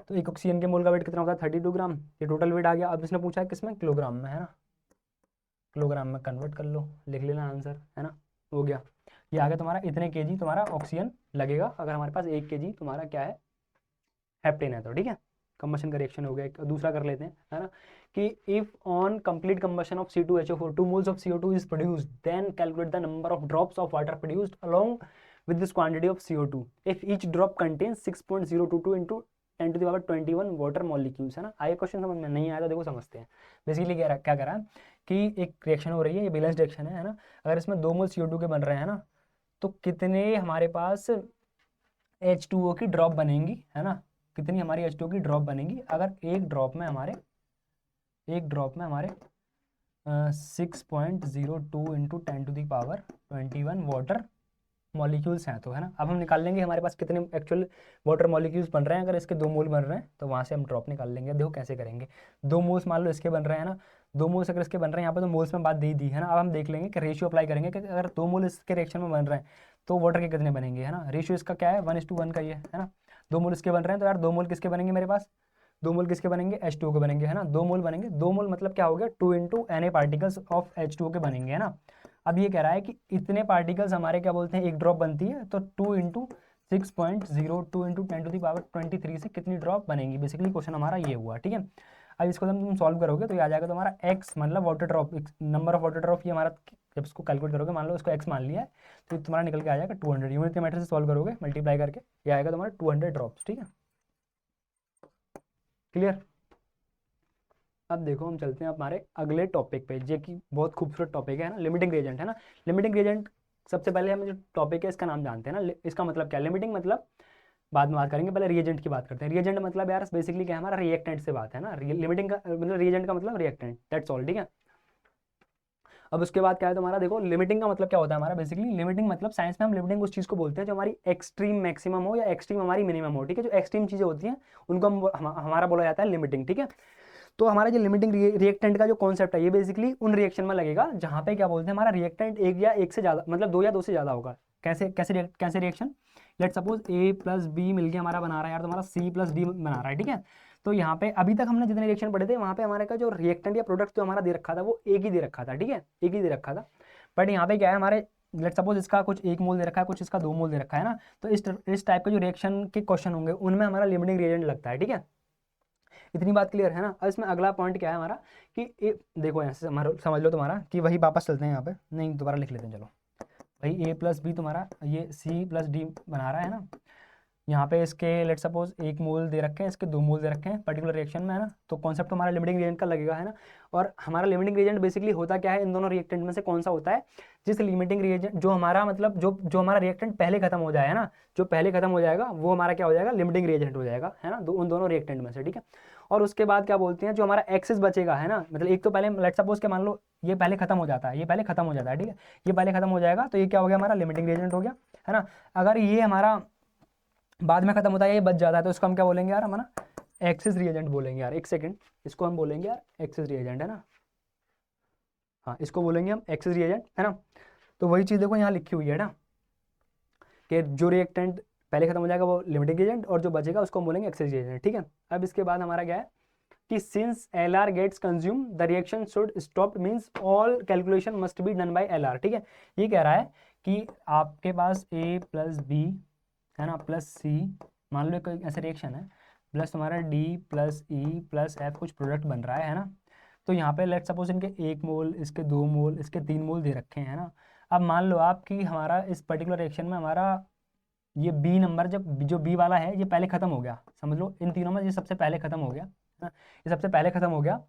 तो एक ऑक्सीजन के मोल का वेट कितना होता है 32 ग्राम। ये टोटल वेट आ गया। अब इसने पूछा है किसमें किलोग्राम में है ना, किलोग्राम में कन्वर्ट कर लो, लिख लेना आंसर है ना, हो गया। ये आ गया तुम्हारा इतने केजी तुम्हारा ऑक्सीजन लगेगा अगर हमारे पास 1 केजी तुम्हारा क्या है हेप्टेन है तो, ठीक है। कंबशन का रिएक्शन हो गया। एक दूसरा कर लेते हैं है ना कि if on complete combustion of C2HO4 2 moles of CO2 is produced, then calculate the number of drops of water produced along with this quantity of CO2 if each drop contains 6.022 into 10 to the power 21 water molecules है ना। आए question समझ में नहीं आया तो देखो समझते हैं। बेसिकली क्या करा है कि एक रिएक्शन हो रही है, ये बैलेंस रिएक्शन है ना। अगर इसमें 2 मोल CO2 के बन रहे हैं ना तो कितने हमारे पास H2O की ड्रॉप बनेंगी है ना, कितनी हमारी H2O की ड्रॉप बनेगी अगर एक ड्रॉप में हमारे 6.02 into 10 to the power 21 water molecules हैं तो, है ना। अब हम निकाल लेंगे हमारे पास कितने एक्चुअल वाटर मॉलिक्यूल्स बन रहे हैं। अगर इसके 2 मोल बन रहे हैं तो वहाँ से हम ड्रॉप निकाल लेंगे। देखो कैसे करेंगे, 2 मोल्स मान लो इसके बन रहे हैं ना, 2 मोल्स अगर इसके बन रहे हैं यहाँ पे तो मोल्स में बात दी है ना। अब हम देख लेंगे कि रेशियो अप्लाई करेंगे कि अगर 2 मोल इसके रिएक्शन में बन रहे हैं तो वाटर के कितने बनेंगे है ना। रेशियो इसका क्या है 1:1 का ये है ना। 2 मोल इसके बन रहे हैं, तो यार 2 मोल किसके बनेंगे मेरे पास, 2 मोल किसके बनेंगे, H2O के बनेंगे, है ना, 2 मोल बनेंगे। 2 मोल मतलब क्या हो गया, 2 into Na particles of H2O के बनेंगे, है ना। अब ये कह रहा है कि इतने पार्टिकल्स हमारे क्या बोलते हैं, एक ड्रॉप बनती है, तो 2 इंटू 6.02 इंटू 10⁻23 से कितनी ड्रॉप बनेंगी, बेसिकली क्वेश्चन हमारा ये हुआ, ठीक है। अब इसको तुम सॉल्व करोगे तो ये आ जाएगा तुम्हारा x, मतलब water drop, number of water drop, ये हमारा जब इसको कैलकुलेट करोगे, मान लो इसको x मान लिया है, तो ये तुम्हारा निकल के आ जाएगा 200, यूनिट के मेथड से सॉल्व करोगे मल्टीप्लाई करके, ये आएगा तुम्हारा 200 ड्रॉप्स, ठीक है, क्लियर। अब देखो हम चलते हैं हमारे अगले टॉपिक पे, जो कि बहुत खूबसूरत टॉपिक है ना, लिमिटिंग रिएजेंट, है ना। लिमिटिंग रिएजेंट, सबसे पहले हम जो टॉपिक है इसका नाम जानते हैं ना, इसका मतलब क्या है, लिमिटिंग मतलब बाद में बात करेंगे, पहले रिएजेंट की बात करते हैं। रिएजेंट मतलब यार बेसिकली क्या है, हमारा रिएक्टेंट से बात है ना, लिमिटिंग का मतलब रिएजेंट का मतलब रिएक्टेंट, दैट्स ऑल, ठीक है। अब उसके बाद क्या है तुम्हारा, देखो लिमिटिंग का मतलब क्या होता है हमारा, बेसिकली लिमिटिंग मतलब साइंस में हम लिमिटिंग उस चीज़ को बोलते हैं जो हमारी एक्सट्रीम मैक्सिमम हो या एक्सट्रीम हमारी मिनिमम हो, ठीक है। जो एक्सट्रीम चीज़ें होती हैं उनको हमारा बोला जाता है लिमिटिंग, ठीक है। तो हमारा जो लिमिटिंग रिएक्टेंट का जो कॉन्सेप्ट है, ये बेसिकली उन रिएक्शन में लगेगा जहाँ पे क्या बोलते हैं, हमारा रिएक्टेंट एक या एक से ज़्यादा, मतलब 2 या 2 से ज़्यादा होगा। कैसे कैसे कैसे reaction, let suppose A plus b मिलकर हमारा बना रहा है यार तुम्हारा C प्लस डी बना रहा है, ठीक है। तो यहाँ पे अभी तक हमने जितने रिएक्शन पढ़े थे वहाँ पे हमारे का जो रिएक्टेंट या प्रोडक्ट जो हमारा दे रखा था वो एक ही दे रखा था, ठीक है, एक ही दे रखा था। बट यहाँ पे क्या है, हमारे लेट सपोज इसका कुछ 1 मोल दे रखा है, कुछ इसका 2 मोल दे रखा है ना, तो इस टाइप के जो रिएक्शन के क्वेश्चन होंगे उनमें हमारा लिमिटिंग रिएजेंट लगता है, ठीक है। इतनी बात क्लियर है ना। अब इसमें अगला पॉइंट क्या है हमारा कि देखो यहाँ से हमारा समझ लो तुम्हारा कि वही वापस चलते हैं यहाँ पे, नहीं दोबारा लिख लेते हैं, चलो भाई A प्लस बी तुम्हारा ये C प्लस डी बना रहा है ना, यहाँ पे इसके लेट सपोज 1 मोल दे रखे हैं, इसके 2 मोल दे रखे हैं पर्टिकुलर रिएक्शन में, है ना। तो कॉन्सेप्ट हमारा लिमिटिंग रिएजेंट का लगेगा, है ना। और हमारा लिमिटिंग रिएजेंट बेसिकली होता क्या है, इन दोनों रिएक्टेंट में से कौन सा होता है, जिस लिमिटिंग रिएजेंट जो हमारा मतलब जो हमारा रिएक्टेंट पहले खत्म हो जाए, है ना, जो पहले खत्म हो जाएगा वो हमारा क्या हो जाएगा, लिमिटिंग रिएजेंट हो जाएगा, है ना, उन दोनों रिएक्टेंट में से, ठीक है। और उसके बाद क्या बोलते हैं, जो हमारा एक्सेस बचेगा, है ना, मतलब एक तो पहले लेट सपोज के मान लो ये पहले खत्म हो जाता है, ये पहले खत्म हो जाता है, ठीक है, ये पहले खत्म हो जाएगा, तो ये क्या हो गया, हमारा लिमिटिंग रिएजेंट हो गया, है ना। अगर ये हमारा बाद में खत्म होता है, ये बच जाता है, तो इसको हम क्या बोलेंगे यार, हमारा एक्सेस रिएजेंट बोलेंगे यार, एक सेकंड, इसको हम बोलेंगे यार एक्सेस रिएजेंट, है ना। हाँ, इसको बोलेंगे हम एक्सेस रिएजेंट, है ना। तो वही चीज़ देखो यहाँ लिखी हुई है ना, कि जो रिएक्टेंट पहले खत्म हो जाएगा वो लिमिटिंग रिएजेंट, और जो बचेगा उसको हम बोलेंगे एक्सेस रिएजेंट, ठीक है। अब इसके बाद हमारा क्या है कि since LR gets consume the reaction should stop, means all calculation must be done by LR, ठीक है। ये कह रहा है कि आपके पास A प्लस बी, है ना, प्लस C, मान लो कोई ऐसा रिएक्शन है, प्लस तुम्हारा D plus E plus F कुछ प्रोडक्ट बन रहा है ना। तो यहाँ पे लेट सपोज इनके 1 मोल, इसके 2 मोल, इसके 3 मोल दे रखे हैं, है ना। अब मान लो आप कि हमारा इस पर्टिकुलर रिएक्शन में हमारा ये B नंबर, जब जो B वाला है ये पहले खत्म हो गया, समझ लो इन तीनों में ये सबसे पहले खत्म हो गया, है ना, ये सबसे पहले खत्म हो गया,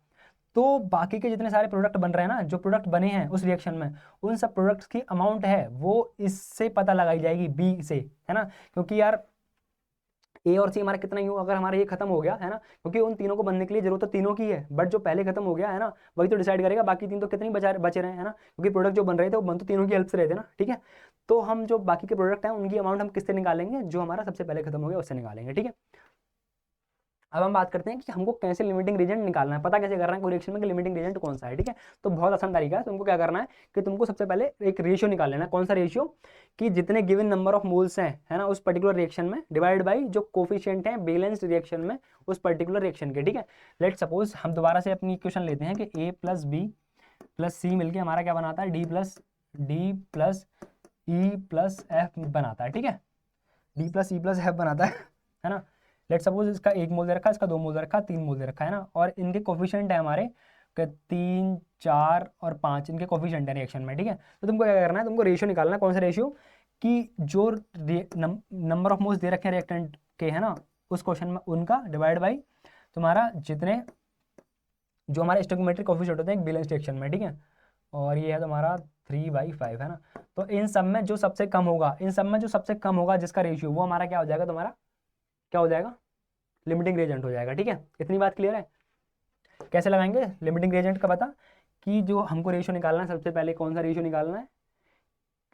तो बाकी के जितने सारे प्रोडक्ट बन रहे हैं ना, जो प्रोडक्ट बने हैं उस रिएक्शन में, उन सब प्रोडक्ट्स की अमाउंट है वो इससे पता लगाई जाएगी, बी से, है ना। क्योंकि यार ए और सी हमारा कितना ही हो, अगर हमारा ये खत्म हो गया, है ना, क्योंकि उन तीनों को बनने के लिए जरूरत तो तीनों की है, बट जो पहले खत्म हो गया है ना वही तो डिसाइड करेगा बाकी तीन तो कितनी बचे रहे, है ना, क्योंकि प्रोडक्ट जो बन रहे थे वो बन तो तीनों की हेल्प से रहे थे ना, ठीक है। तो हम जो बाकी के प्रोडक्ट हैं उनकी अमाउंट हम किससे निकालेंगे, जो हमारा सबसे पहले खत्म हो गया उससे निकालेंगे, ठीक है। अब हम बात करते हैं कि हमको कैसे लिमिटिंग रीजन निकालना है, पता कैसे करना है कोई रिएक्शन में कि लिमिटिंग रीजन कौन सा है, ठीक है। तो बहुत आसान तरीका है, तुमको क्या करना है कि तुमको सबसे पहले एक रेशियो निकाल लेना है, कौन सा रेशियो, कि जितने गिवन नंबर ऑफ मोल्स हैं, है ना, उस पर्टिकुलर रिएक्शन में, डिवाइड बाई जो कोफिशिएंट है बैलेंस्ड रिएक्शन में उस पर्टिकुलर रिएक्शन के, ठीक है। लेट सपोज हम दोबारा से अपनी इक्वेशन लेते हैं कि ए प्लस बी प्लस सी मिलकर हमारा क्या बनाता है, D plus E plus F बनाता है, ठीक है, D plus E plus F बनाता है ना। लेट सपोज इसका 1 मोल दे रखा है, इसका 2 मोल दे रखा है, 3 मोल दे रखा है ना, और इनके कोफिशिएंट है हमारे 3, 4 और 5 इनके कोफिशिएंट है रिएक्शन में, ठीक है। तो तुमको क्या करना है, तुमको रेशियो निकालना है, कौन सा रेशियो, कि जो नंबर ऑफ मोल्स दे रखे हैं रिएक्टेंट के, है ना, उस क्वेश्चन में उनका डिवाइड बाई तुम्हारा जितने जो हमारे स्टोइकोमेट्रिक कोफिशिएंट होते हैं एक बैलेंस्ड रिएक्शन में, ठीक है। और ये है तुम्हारा 3/5, है ना। तो इन सब में जो सबसे कम होगा, इन सब में जो सबसे कम होगा जिसका रेशियो, वो हमारा क्या हो जाएगा, तुम्हारा क्या हो जाएगा, लिमिटिंग रिएजेंट हो जाएगा, ठीक है। इतनी बात क्लियर है। कैसे लगाएंगे लिमिटिंग रिएजेंट का, बता कि जो हमको रेशियो निकालना है, सबसे पहले कौन सा रेशियो निकालना है,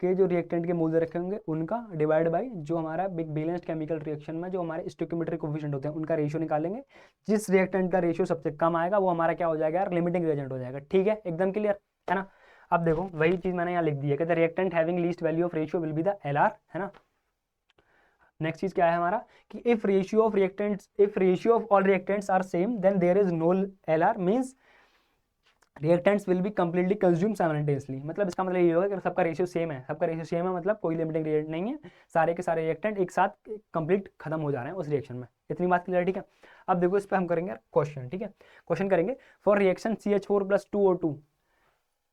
कि जो रिएक्टेंट के मोल दे रखे होंगे उनका डिवाइड बाई जो हमारा बिग बैलेंस्ड केमिकल रिएक्शन में जो हमारे स्टोइकोमेट्रिक कोफिशिएंट होते हैं उनका रेशियो निकालेंगे। जिस रिएक्टेंट का रेशियो सबसे कम आएगा वो हमारा क्या हो जाएगा यार, लिमिटिंग रिएजेंट हो जाएगा, ठीक है, एकदम क्लियर, है ना। अब देखो वही चीज मैंने यहाँ लिख दी है कि the reactant having least value of ratio will be the LR, है ना। नेक्स्ट चीज क्या है हमारा कि if ratio of all reactants are same then there is no LR, means reactants will be completely consume simultaneously. मतलब इसका मतलब ये होगा कि सबका रेशियो सेम है, मतलब कोई लिमिटिंग रिएक्टेंट नहीं है, सारे के सारे रिएक्टेंट एक साथ कंप्लीट खत्म हो जा रहे हैं उस रिएक्शन में। इतनी बात क्लियर, ठीक है। अब देखो इस पर हम करेंगे क्वेश्चन, ठीक है। क्वेश्चन करेंगे फॉर रिएक्शन CH4 + 2O2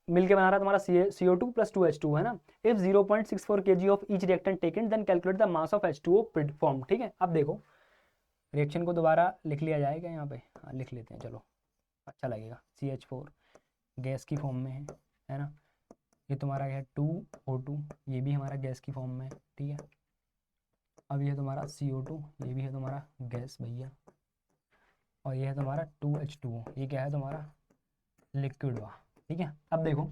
मिलके बना रहा है तुम्हारा CO2 + 2H2 है ना। If 0.64 kg of each reactant taken then calculate the mass of H2O form, ठीक है। अब देखो रिएक्शन को दोबारा लिख लिया जाएगा यहाँ पे, हाँ लिख लेते हैं, चलो अच्छा लगेगा। CH4 गैस की फॉर्म में है ना, ये तुम्हारा है 2O2, ये भी हमारा गैस की फॉर्म में है, ठीक है। अब ये तुम्हारा CO2, ये भी है तुम्हारा गैस भैया, और ये है तुम्हारा 2H2O, ये क्या है तुम्हारा लिक्विड हुआ, ठीक है। अब देखो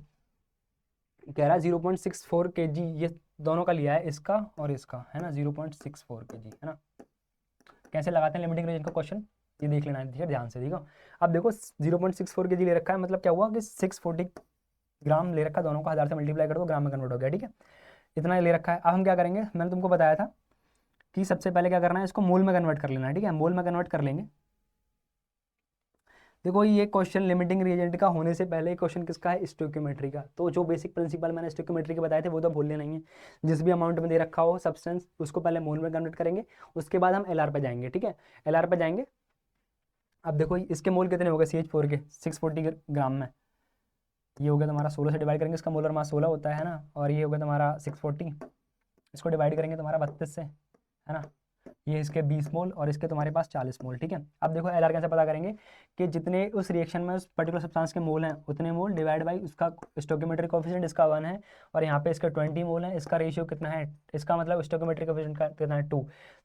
कह रहा है 0.64 kg, ये दोनों का लिया है, इसका और इसका, है ना, 0.64 kg, है ना। कैसे लगाते हैं लिमिटिंग रीजन का क्वेश्चन, ये देख लेना है ध्यान से, देखो। अब देखो 0.64 kg ले रखा है, मतलब क्या हुआ कि 640 ग्राम ले रखा है, दोनों का 1000 से मल्टीप्लाई कर दो, ग्राम में कन्वर्ट हो गया, ठीक है। इतना ले रखा है। अब हम क्या करेंगे, मैंने तुमको बताया था कि सबसे पहले क्या करना है, इसको मोल में कन्वर्ट कर लेना है, ठीक है। मोल में कन्वर्ट कर लेंगे। देखो ये क्वेश्चन लिमिटिंग रिएजेंट का होने से पहले क्वेश्चन किसका है, स्टोइकियोमेट्री का। तो जो बेसिक प्रिंसिपल मैंने स्टोइकियोमेट्री के बताए थे वो तो भूलने नहीं है। जिस भी अमाउंट में दे रखा हो सब्सटेंस, उसको पहले मोल में कन्वर्ट करेंगे, उसके बाद हम एलआर पे जाएंगे, ठीक है। एलआर पे जाएंगे। अब देखो इसके मोल कितने हो गए CH4 के, 640 ग्राम में, ये हो गया तुम्हारा 16 से डिवाइड करेंगे, इसका मोलर मास 16 होता है ना, और ये हो गया तुम्हारा 640, इसको डिवाइड करेंगे तुम्हारा 32 से, है ना। ये इसके 20 मोल और इसके तुम्हारे पास 40 मोल, ठीक है। अब देखो एलआर कैसे पता करेंगे कि जितने उस रिएक्शन में उस पर्टिकुलर सब्सटेंस के मोल हैं उतने मोल डिवाइड बाई उसका स्टोइकियोमेट्रिक कोएफिशिएंट, इसका 1 है, और यहाँ पे इसका 20 मोल है, इसका रेशियो कितना है, इसका मतलब स्टोइकियोमेट्रिक कोएफिशिएंट का कितना है 2।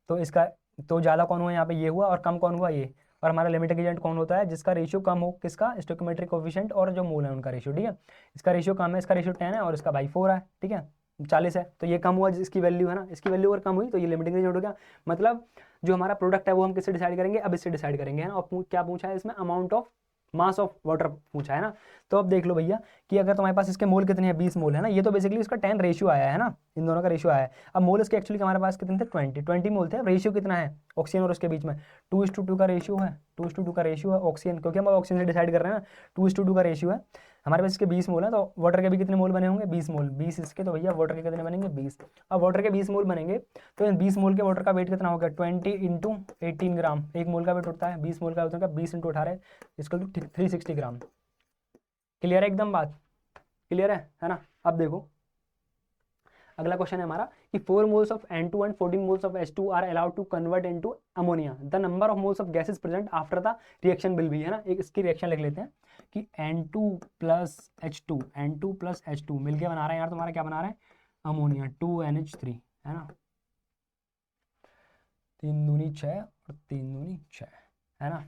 तो इसका तो ज़्यादा कौन हुआ यहाँ पे, ये हुआ, और कम कौन हुआ, ये। और हमारा लिमिटिंग एजेंट कौन होता है, जिसका रेशियो कम हो, किसका, स्टोइकियोमेट्रिक कोएफिशिएंट और जो मोल है उनका रेशियो, ठीक है। इसका रेशियो कम है, इसका रेशियो 10 है और इसका भाई 4 है, ठीक है, 40 है, तो ये कम हुआ जिसकी वैल्यू है ना, इसकी वैल्यू अगर कम हुई तो ये लिमिटिंग एजेंट हो गया। मतलब जो हमारा प्रोडक्ट है वो हम किससे डिसाइड करेंगे, अब इससे डिसाइड करेंगे, है ना। और क्या पूछा है इसमें, amount of mass of water पूछा है ना। तो अब देख लो भैया कि अगर तुम्हारे पास इसके मोल कितने हैं, 20 मोल है ना, ये तो बेसिकली इसका 10 रेशियो आया है ना, इन दोनों का रेशियो आया है। अब मोल इसके एक्चुअली हमारे पास कितने थे, 20 मोल थे। रेशियो कितना है ऑक्सीजन और उसके बीच में, 2:2 का रेशियो है, 2:2 का रेशियो है ऑक्सीजन, क्योंकि हम ऑक्सीजन से डिसाइड कर रहे हैं ना, 2:2 का रेशियो है। हमारे पास इसके 20 मोल है, तो वाटर के भी कितने मोल बने होंगे, 20 मोल, 20 इसके, तो भैया वाटर के कितने बनेंगे, 20। अब वाटर के 20 मोल बनेंगे तो इन 20 मोल के वाटर का वेट कितना होगा, 20 इंटू 18 ग्राम, एक मोल का वेट होता है 20 मोल का होता है 20 इंटू 18 इसका 360 ग्राम। क्लियर है एकदम बात, क्लियर है ना। अब देखो अगला क्वेश्चन है हमारा कि 4 moles of N2 and 14 moles of H2 are allowed to convert into ammonia, the number of moles of gases present after the reaction will be, है ना। एक इसकी रिएक्शन लिख लेते हैं कि N2 + H2 मिलके बना रहे हैं यार तुम्हारा क्या बना रहे हैं, अमोनिया 2NH3, है ना। 3 दूनी 6 और 3 दूनी 6, है ना।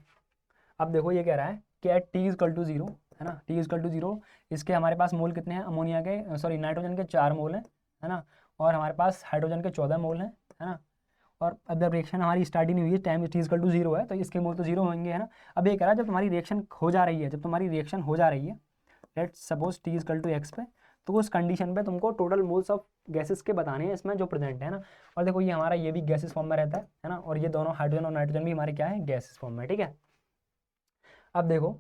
अब देखो ये कह रहा है कि एट T = 0, है ना, T = 0, इसके हमारे पास मोल कितने हैं अमोनिया के, सॉरी नाइट्रोजन के 4 मोल हैं, है ना, और हमारे पास हाइड्रोजन के 14 मोल हैं, है ना। और अब जब रिएक्शन हमारी स्टार्ट ही नहीं हुई है, टाइम T = 0 है, तो इसके मोल तो 0 होंगे, है ना। अब ये कह रहा है जब तुम्हारी रिएक्शन हो जा रही है, लेट्स सपोज T = X पे, तो उस कंडीशन पे तुमको टोटल मोल्स ऑफ गैसेस के बताने हैं इसमें जो प्रेजेंट है ना। और देखो ये हमारा ये भी गैसेस फॉर्म में रहता है ना, और ये दोनों हाइड्रोजन और नाइट्रोजन भी हमारे क्या है, गैसेस फॉर्म में, ठीक है। अब देखो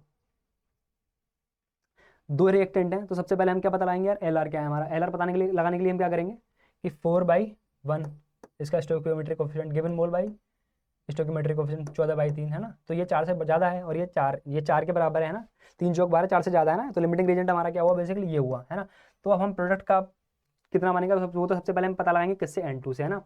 2 रिएक्टेंट हैं, तो सबसे पहले हम क्या पता लगाएंगे यार, एलआर क्या है हमारा। एलआर लगाने के लिए हम क्या करेंगे कि 4/1 इसका stoichiometric coefficient given mole by stoichiometric coefficient 14/3, है ना। तो ये 4 से ज़्यादा है और ये 4 के बराबर है ना, 3 × 12 4 से ज़्यादा है ना, तो लिमिटिंग रिएजेंट हमारा क्या हुआ, बेसिकली ये हुआ, है ना। तो अब हम प्रोडक्ट का कितना बनेगा, वो तो सबसे पहले हम पता लगाएंगे किससे, N2 से, है ना।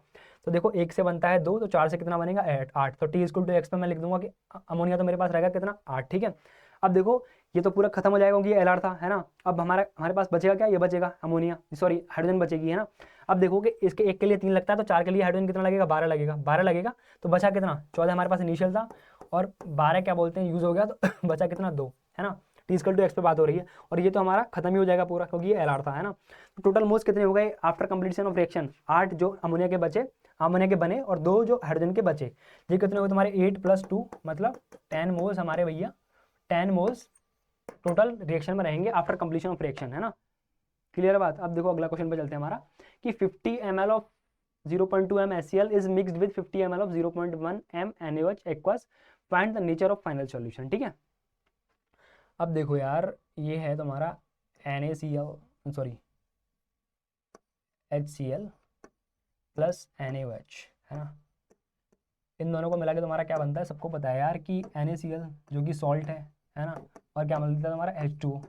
तो देखो 1 से बनता है 2, तो 4 से कितना बनेगा, 8। तो T = X पे मैं लिख दूंगा कि अमोनिया तो मेरे पास रहेगा कितना, 8, ठीक है। अब देखो ये तो पूरा खत्म हो जाएगा क्योंकि ये एलआर था, है ना। अब हमारे पास बचेगा क्या, ये बचेगा अमोनिया, सॉरी हाइड्रोजन बचेगी, है ना। अब देखो कि इसके 1 के लिए 3 लगता है, तो 4 के लिए हाइड्रोजन कितना लगेगा, 12 लगेगा, 12 लगेगा, तो बचा कितना, 14 हमारे पास इनिशियल था और 12 क्या बोलते हैं यूज हो गया, तो बचा कितना, 2, है ना। T = X पे बात हो रही है और ये तो हमारा खत्म ही हो जाएगा पूरा क्योंकि ये एलआर था, है ना। तो टोटल मोल्स कितने हो गए आफ्टर कंप्लीशन ऑफ रिएक्शन, 8 जो अमोनिया के बचे, अमोनिया के बने, और 2 जो हाइड्रोजन के बचे। ये कितने हो गए तुम्हारे 8 + 2 मतलब 10 मोल्स हमारे भैया, 10 मोल्स टोटल रिएक्शन में रहेंगे आफ्टर कंप्लीशन ऑफ रिएक्शन, है ना। क्लियर बात। अब देखो अगला क्वेश्चन पे चलते हैं हमारा कि 50 ml of 0.2 m HCl is mixed with 50 ml of 0.1 m NaOH aqueous. Find the nature of final solution. ठीक है, अब देखो यार, ये है तुम्हारा NaCl, sorry HCl plus NaOH, है ना। इन दोनों को मिला के तुम्हारा क्या बनता है, सबको पता है यार कि NaCl जो कि सॉल्ट है ना, और क्या मिलता है तुम्हारा H2O,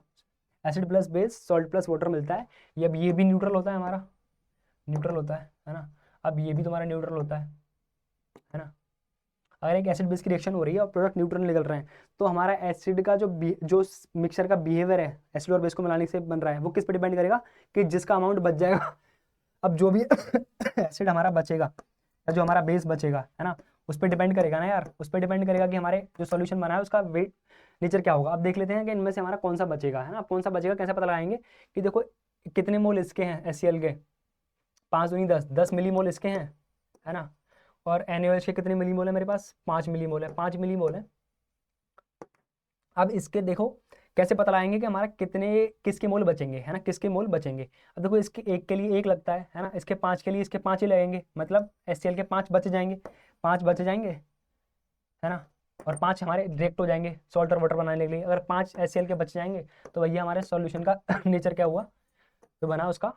acid plus base, salt plus water मिलता है। ये अब ये भी न्यूट्रल होता है हमारा, न्यूट्रल होता है ना। अब ये भी तुम्हारा न्यूट्रल होता है ना। अगर एक एसिड बेस की रिएक्शन हो रही है और प्रोडक्ट न्यूट्रल निकल रहे हैं, तो हमारा एसिड का जो मिक्सचर का बिहेवियर है एसिड और बेस को मिलाने से बन रहा है, वो किस पर डिपेंड करेगा कि जिसका अमाउंट बच जाएगा। अब जो भी एसिड हमारा बचेगा या जो हमारा बेस बचेगा, है ना, उस पर डिपेंड करेगा ना यार, उस पर डिपेंड करेगा कि हमारे जो सॉल्यूशन बना है उसका वेट नेचर क्या होगा। अब देख लेते हैं कि इनमें से हमारा कौन सा बचेगा, है ना। कौन सा बचेगा कैसे पता लगाएंगे कि देखो कितने मोल इसके हैं HCl के, 5 दूनी 10 मिली मोल इसके हैं, है ना। और NaOH के कितने मिली मोल है मेरे पास, 5 मिली मोल है, 5 मिली मोल है। अब इसके देखो कैसे पता लगाएंगे कि हमारा किसके मोल बचेंगे, है ना, किसके मोल बचेंगे। अब देखो इसके एक के लिए 1 लगता है ना, इसके 5 के लिए इसके 5 ही लगेंगे, मतलब HCl के 5 बच जाएंगे, 5 बच जाएंगे, है ना। और 5 हमारे डायरेक्ट हो जाएंगे सॉल्ट और वाटर बनाने के लिए। अगर 5 HCl के बच जाएंगे तो भैया हमारे सॉल्यूशन का नेचर क्या हुआ, तो बना उसका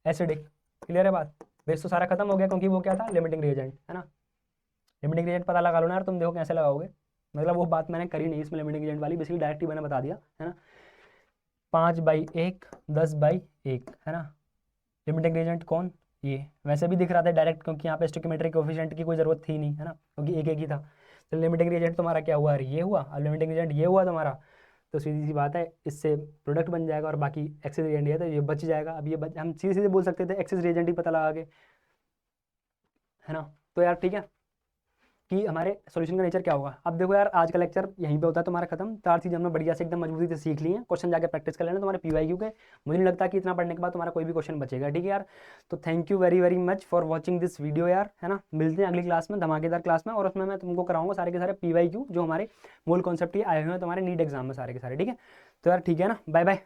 एसिडिक। क्लियर है बात। बेस तो सारा खत्म हो गया क्योंकि वो क्या था, लिमिटिंग रिएजेंट, है ना। लिमिटिंग रिएजेंट पता लगा लो ना यार, तुम देखो कैसे लगाओगे, मतलब वो बात मैंने करी नहीं इसमें लिमिटिंग रिएजेंट वाली, बेसिकली डायरेक्ट ही मैंने बता दिया, है ना। 5/1 10/1, है ना। लिमिटिंग रिएजेंट कौन, ये वैसे भी दिख रहा था डायरेक्ट क्योंकि यहाँ पे स्टोइकियोमेट्रिक कोएफिशिएंट की कोई जरूरत थी नहीं, है ना, क्योंकि एक ही था। तो लिमिटिंग रिएजेंट तुम्हारा क्या हुआ, ये हुआ, और लिमिटिंग रिएजेंट ये हुआ तुम्हारा, तो सीधी सी बात है इससे प्रोडक्ट बन जाएगा, और बाकी एक्सेस रिएजेंट है तो ये बच जाएगा। अब ये हम सीधे सीधे बोल सकते थे एक्सेस रिएजेंट ही पता लगा के, है ना। तो यार ठीक है कि हमारे सॉल्यूशन का नेचर क्या होगा। अब देखो यार, आज का लेक्चर यहीं पे होता है तुम्हारा खत्म। 4 चीज़ हमने बढ़िया से एकदम मजबूती से सीख ली है। क्वेश्चन जाके प्रैक्टिस कर लेना तुम्हारे PYQ के। मुझे नहीं लगता कि इतना पढ़ने के बाद तुम्हारा कोई भी क्वेश्चन बचेगा, ठीक है यार। तो thank you very very much for watching this video यार, है ना। मिलते हैं अगली क्लास में, धमाकेदार क्लास में, और उसमें मैं तुमको कराऊंगा सारे के सारे PYQ जो हमारे मूल कॉन्सेप्ट ही आए हुए हैं तुम्हारे नीट एग्जाम में सारे के सारे, ठीक है। तो यार ठीक है ना, बाय बाय।